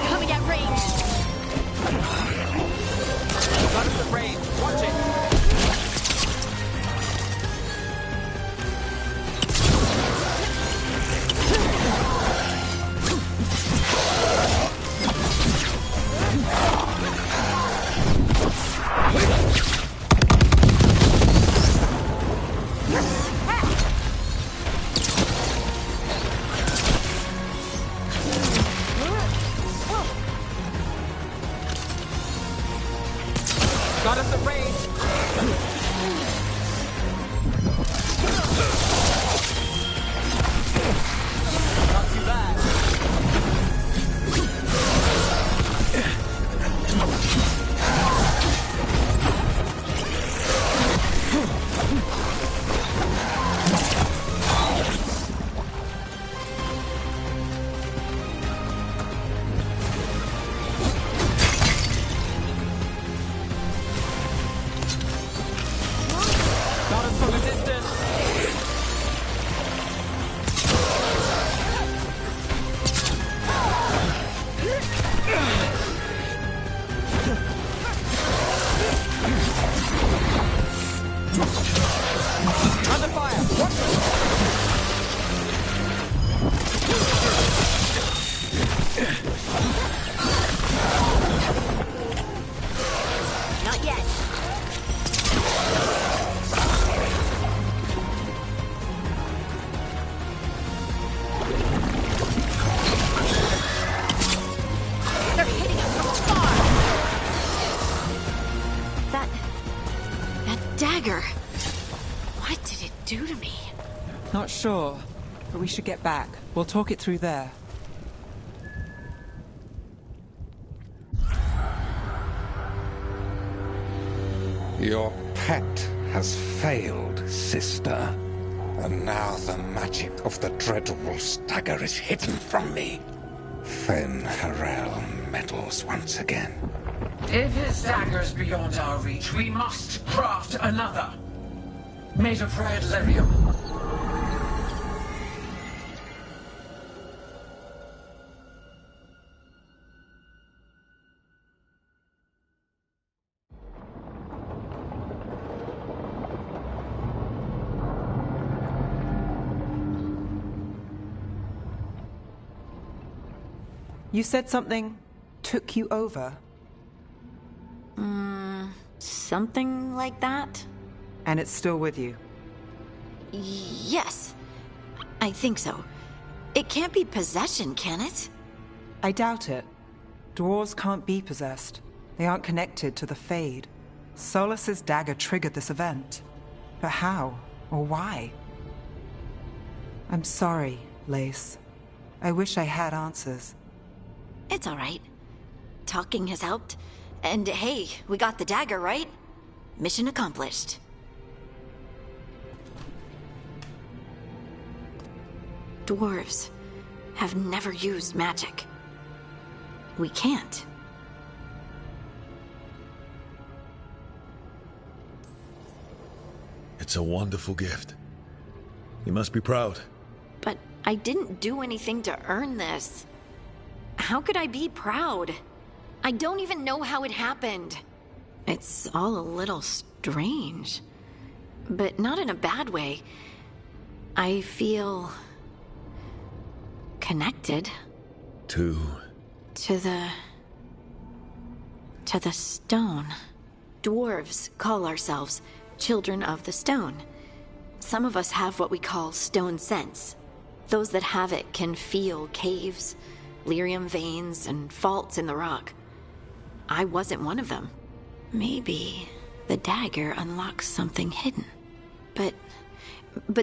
Coming at range. Got us at range. Watch it. Got us at range. Not too bad. Got us from a distance. Under fire. Watch Not yet. They're hitting us from afar. That dagger. What did it do to me? Not sure, but we should get back. We'll talk it through there. Your pet has failed, sister. And now the magic of the Dreadwolf's dagger is hidden from me. Fen Harel meddles once again. If his dagger's beyond our reach, we must craft another. Made of red lyrium. You said something took you over. Something like that? And it's still with you? Yes. I think so. It can't be possession, can it? I doubt it. Dwarves can't be possessed. They aren't connected to the Fade. Solas's dagger triggered this event. But how? Or why? I'm sorry, Lace. I wish I had answers. It's all right. Talking has helped. And hey, we got the dagger, right? Mission accomplished. Dwarves have never used magic. We can't. It's a wonderful gift. You must be proud. But I didn't do anything to earn this. How could I be proud? I don't even know how it happened. It's all a little strange. But not in a bad way. I feel... connected. To the stone. Dwarves call ourselves Children of the Stone. Some of us have what we call stone sense. Those that have it can feel caves, lyrium veins, and faults in the rock. I wasn't one of them. Maybe the dagger unlocks something hidden. But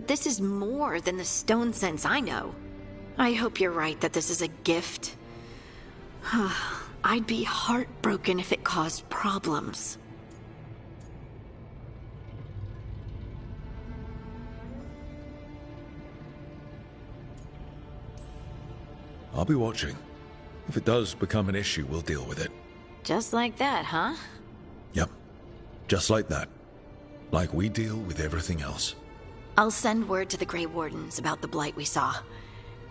this is more than the stone sense I know. I hope you're right that this is a gift. I'd be heartbroken if it caused problems. I'll be watching. If it does become an issue, we'll deal with it. Just like that, huh? Yep. Just like that. Like we deal with everything else. I'll send word to the Grey Wardens about the blight we saw.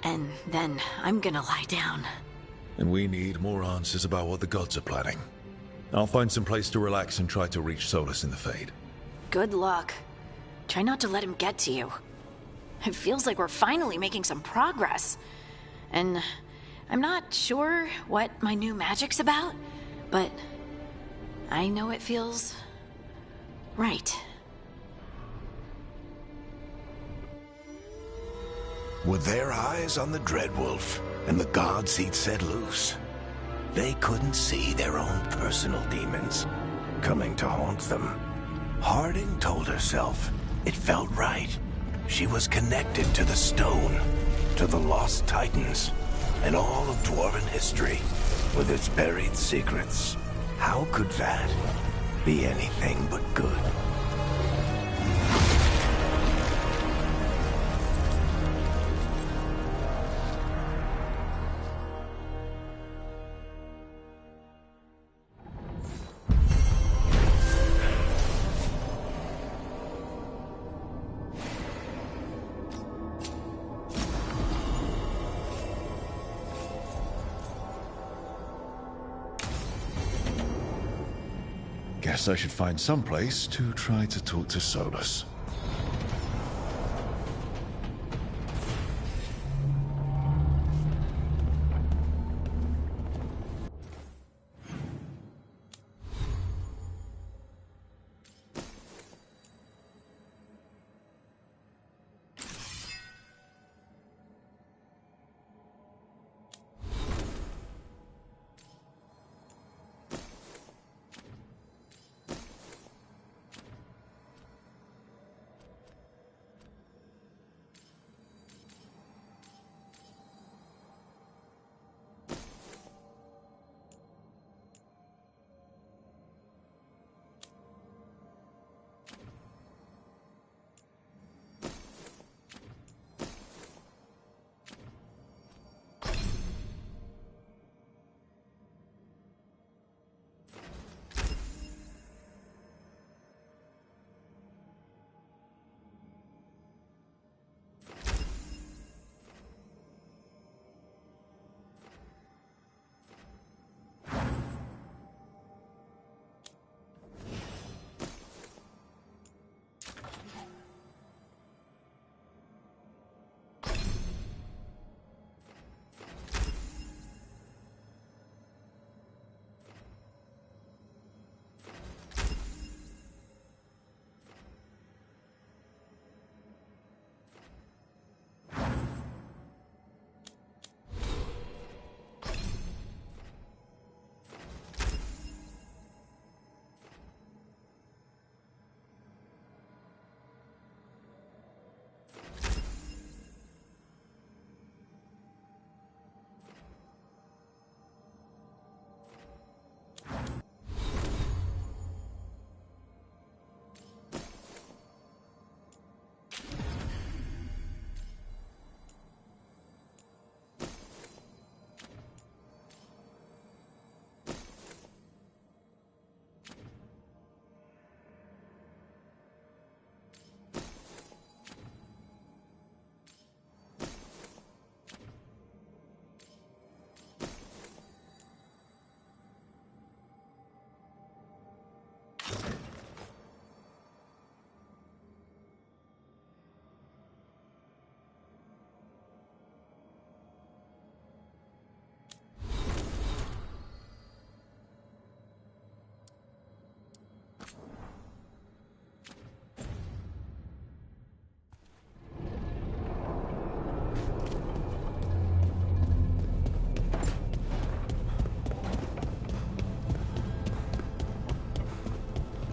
And then I'm gonna lie down. And we need more answers about what the gods are planning. I'll find some place to relax and try to reach Solas in the Fade. Good luck. Try not to let him get to you. It feels like we're finally making some progress. And I'm not sure what my new magic's about, but I know it feels right. Were their eyes on the Dreadwolf and the gods he'd set loose? They couldn't see their own personal demons coming to haunt them. Harding told herself it felt right. She was connected to the stone, to the lost titans, and all of Dwarven history with its buried secrets. How could that be anything but good? Guess I should find some place to try to talk to Solas.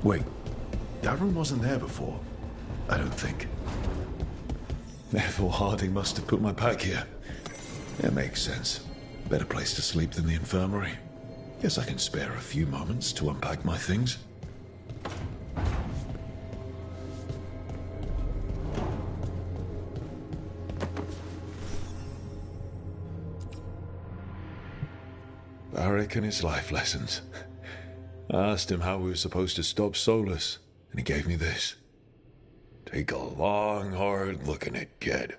Wait, that room wasn't there before. I don't think. Therefore, Harding must have put my pack here. It makes sense. Better place to sleep than the infirmary. Guess I can spare a few moments to unpack my things. Varric and his life lessons. I asked him how we were supposed to stop Solus, and he gave me this. Take a long, hard look at it, kid.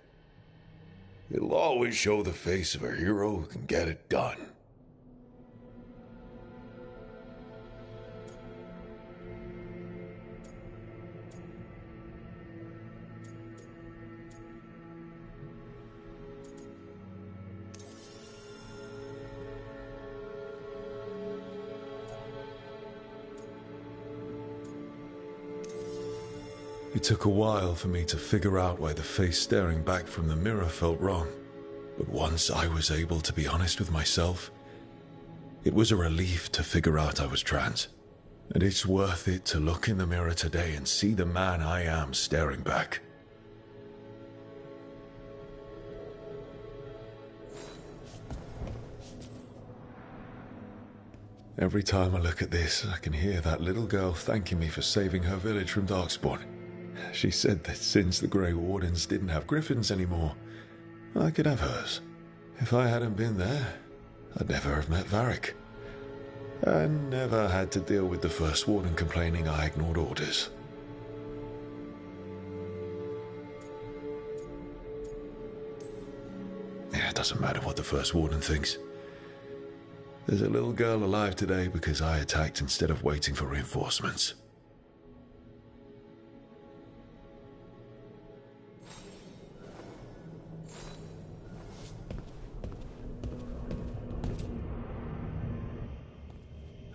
It'll always show the face of a hero who can get it done. It took a while for me to figure out why the face staring back from the mirror felt wrong. But once I was able to be honest with myself, it was a relief to figure out I was trans. And it's worth it to look in the mirror today and see the man I am staring back. Every time I look at this, I can hear that little girl thanking me for saving her village from Darkspawn. She said that since the Grey Wardens didn't have griffins anymore, I could have hers. If I hadn't been there, I'd never have met Varric. And never had to deal with the First Warden complaining I ignored orders. Yeah, it doesn't matter what the First Warden thinks. There's a little girl alive today because I attacked instead of waiting for reinforcements.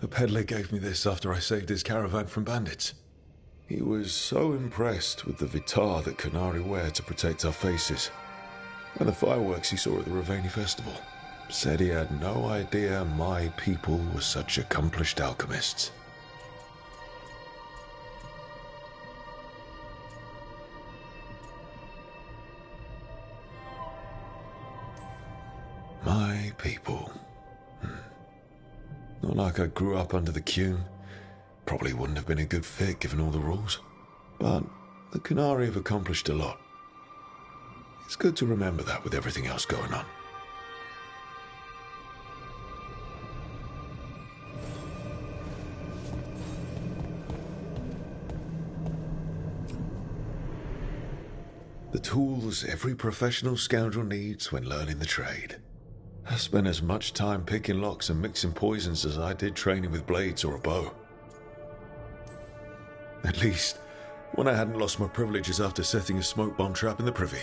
A peddler gave me this after I saved his caravan from bandits. He was so impressed with the Vitar that Qunari wear to protect our faces, and the fireworks he saw at the Raveni festival. Said he had no idea my people were such accomplished alchemists. My people. Not like I grew up under the Qun. Probably wouldn't have been a good fit given all the rules. But the Qunari have accomplished a lot. It's good to remember that with everything else going on. The tools every professional scoundrel needs when learning the trade. I spent as much time picking locks and mixing poisons as I did training with blades or a bow. At least, when I hadn't lost my privileges after setting a smoke bomb trap in the privy.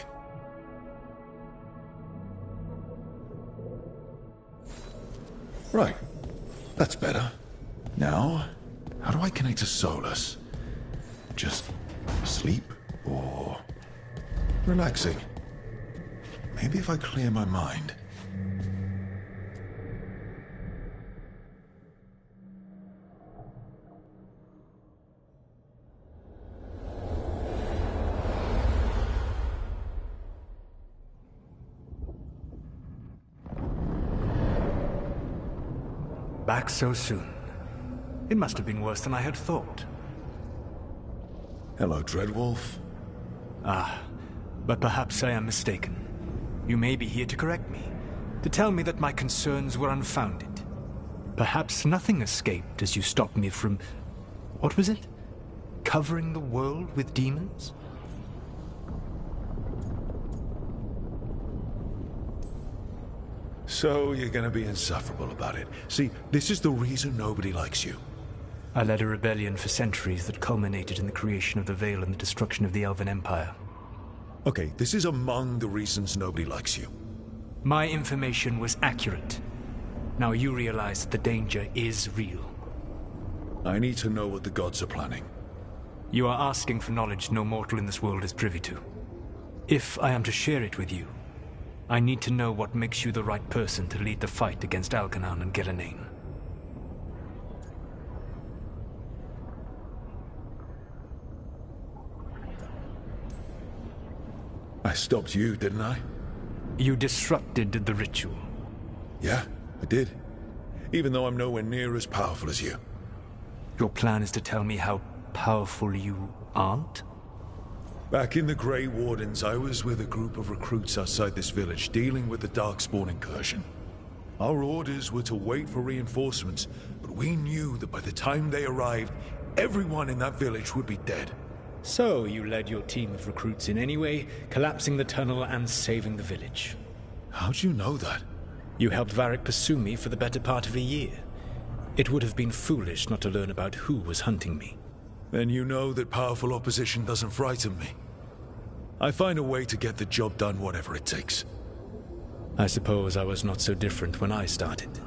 Right. That's better. Now, how do I connect to Solus? Just sleep or relaxing? Maybe if I clear my mind. Back so soon. It must have been worse than I had thought. Hello, Dreadwolf. Ah, but perhaps I am mistaken. You may be here to correct me, to tell me that my concerns were unfounded. Perhaps nothing escaped as you stopped me from... what was it? Covering the world with demons? So you're gonna be insufferable about it. See, this is the reason nobody likes you. I led a rebellion for centuries that culminated in the creation of the Veil and the destruction of the Elven Empire. Okay, this is among the reasons nobody likes you. My information was accurate. Now you realize that the danger is real. I need to know what the gods are planning. You are asking for knowledge no mortal in this world is privy to. If I am to share it with you, I need to know what makes you the right person to lead the fight against Algernon and Ghilanane. I stopped you, didn't I? You disrupted the ritual. Yeah, I did. Even though I'm nowhere near as powerful as you. Your plan is to tell me how powerful you aren't? Back in the Grey Wardens, I was with a group of recruits outside this village dealing with the Darkspawn incursion. Our orders were to wait for reinforcements, but we knew that by the time they arrived, everyone in that village would be dead. So you led your team of recruits in anyway, collapsing the tunnel and saving the village. How'd you know that? You helped Varric pursue me for the better part of a year. It would have been foolish not to learn about who was hunting me. Then you know that powerful opposition doesn't frighten me. I find a way to get the job done whatever it takes. I suppose I was not so different when I started.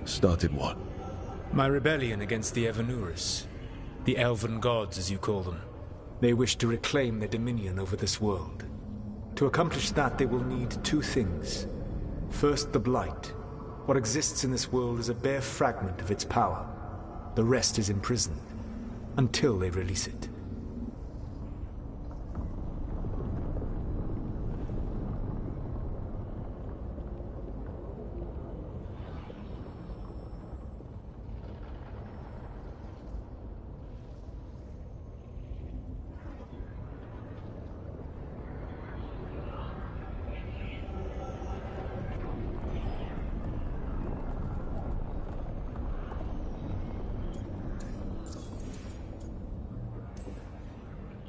Started what? My rebellion against the Evanurus. The Elven Gods, as you call them. They wish to reclaim their dominion over this world. To accomplish that, they will need two things. First, the Blight. What exists in this world is a bare fragment of its power. The rest is imprisoned, until they release it.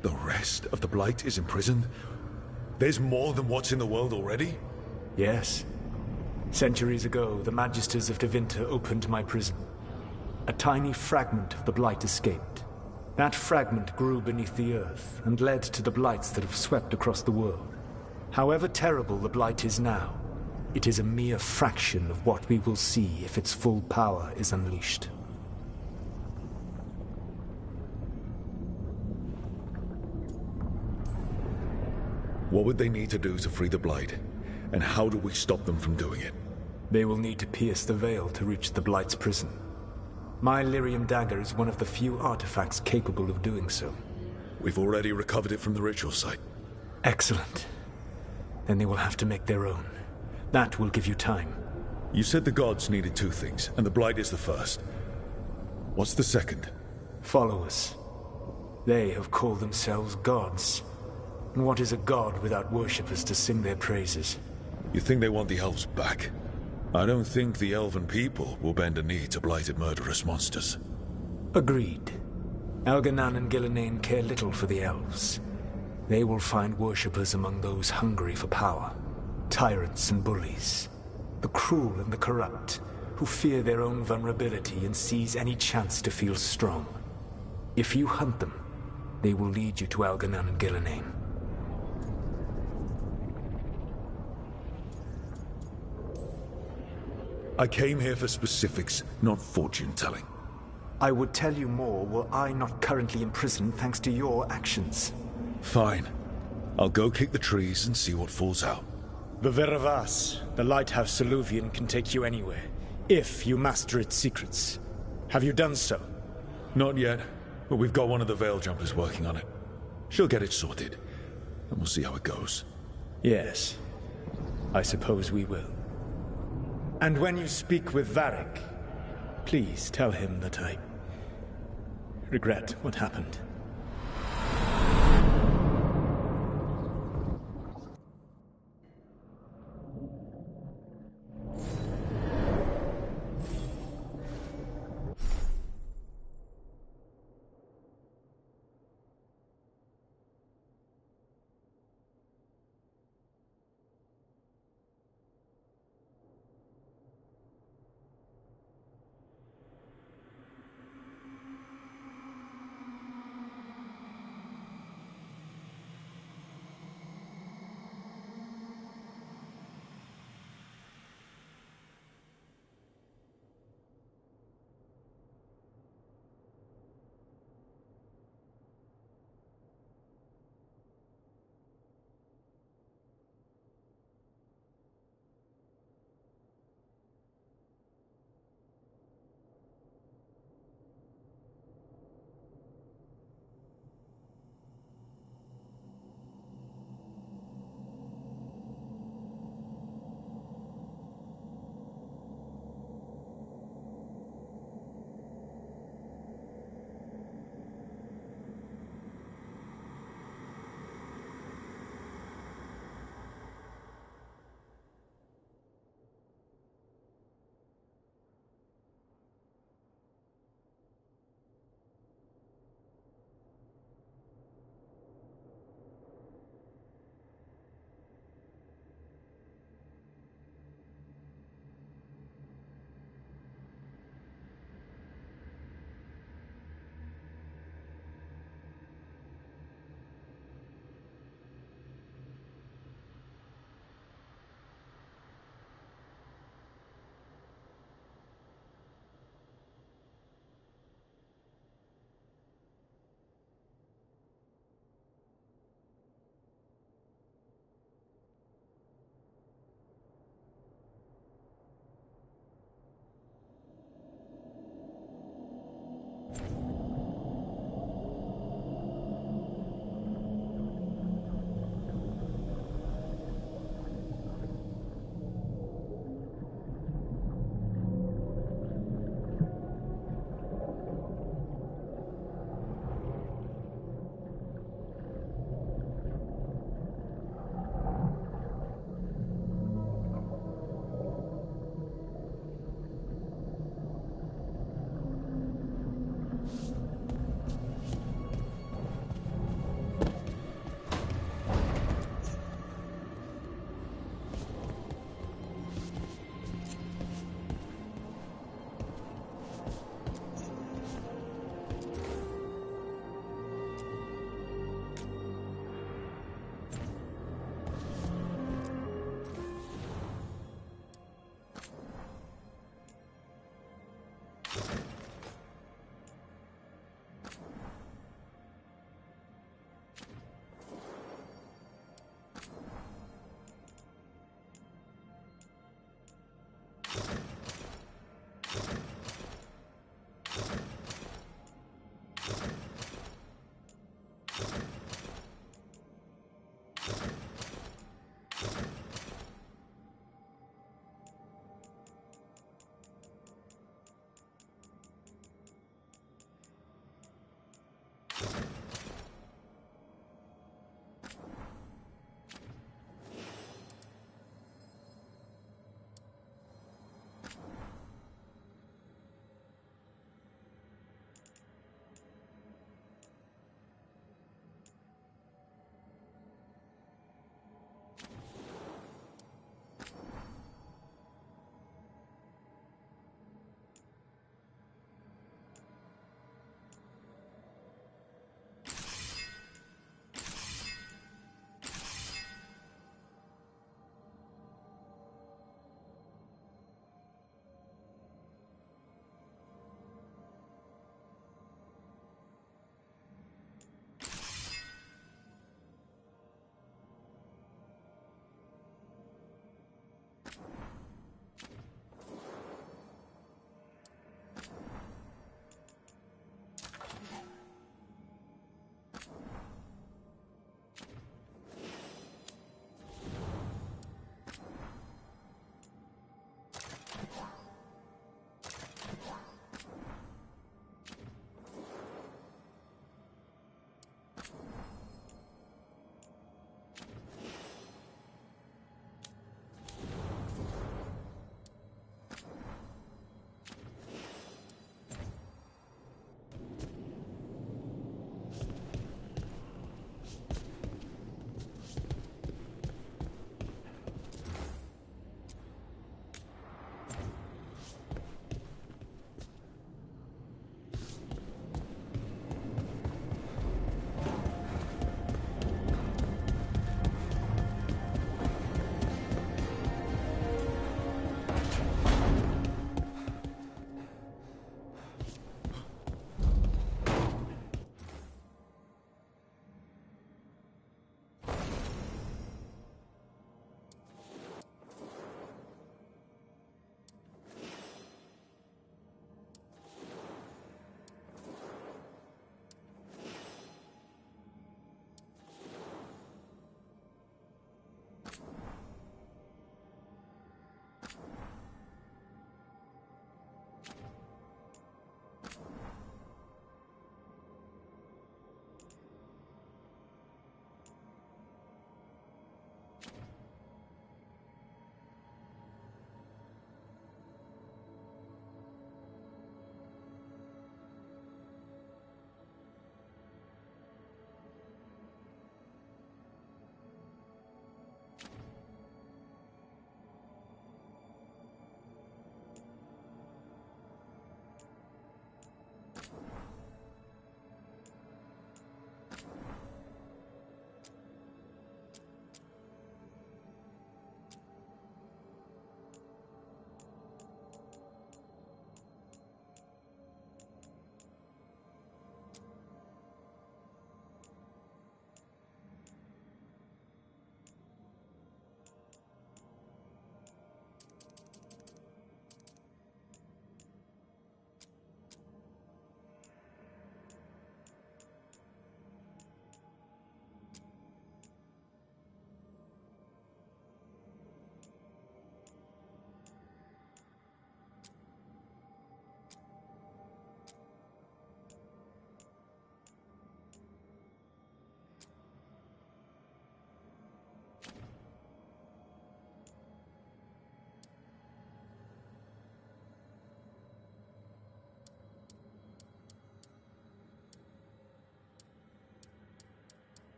The rest of the Blight is imprisoned? There's more than what's in the world already? Yes. Centuries ago, the Magisters of Tevinter opened my prison. A tiny fragment of the Blight escaped. That fragment grew beneath the earth and led to the Blights that have swept across the world. However terrible the Blight is now, it is a mere fraction of what we will see if its full power is unleashed. What would they need to do to free the Blight? And how do we stop them from doing it? They will need to pierce the veil to reach the Blight's prison. My Lyrium dagger is one of the few artifacts capable of doing so. We've already recovered it from the ritual site. Excellent. Then they will have to make their own. That will give you time. You said the gods needed two things, and the Blight is the first. What's the second? Followers. They have called themselves gods. And what is a god without worshippers to sing their praises? You think they want the elves back? I don't think the elven people will bend a knee to blighted murderous monsters. Agreed. Elganan and Gillenane care little for the elves. They will find worshippers among those hungry for power. Tyrants and bullies. The cruel and the corrupt, who fear their own vulnerability and seize any chance to feel strong. If you hunt them, they will lead you to Elganan and Gillenane. I came here for specifics, not fortune-telling. I would tell you more were I not currently in prison thanks to your actions. Fine. I'll go kick the trees and see what falls out. The Veravas, the lighthouse Soluvian, can take you anywhere, if you master its secrets. Have you done so? Not yet, but we've got one of the Veil Jumpers working on it. She'll get it sorted, and we'll see how it goes. Yes. I suppose we will. And when you speak with Varric, please tell him that I regret what happened.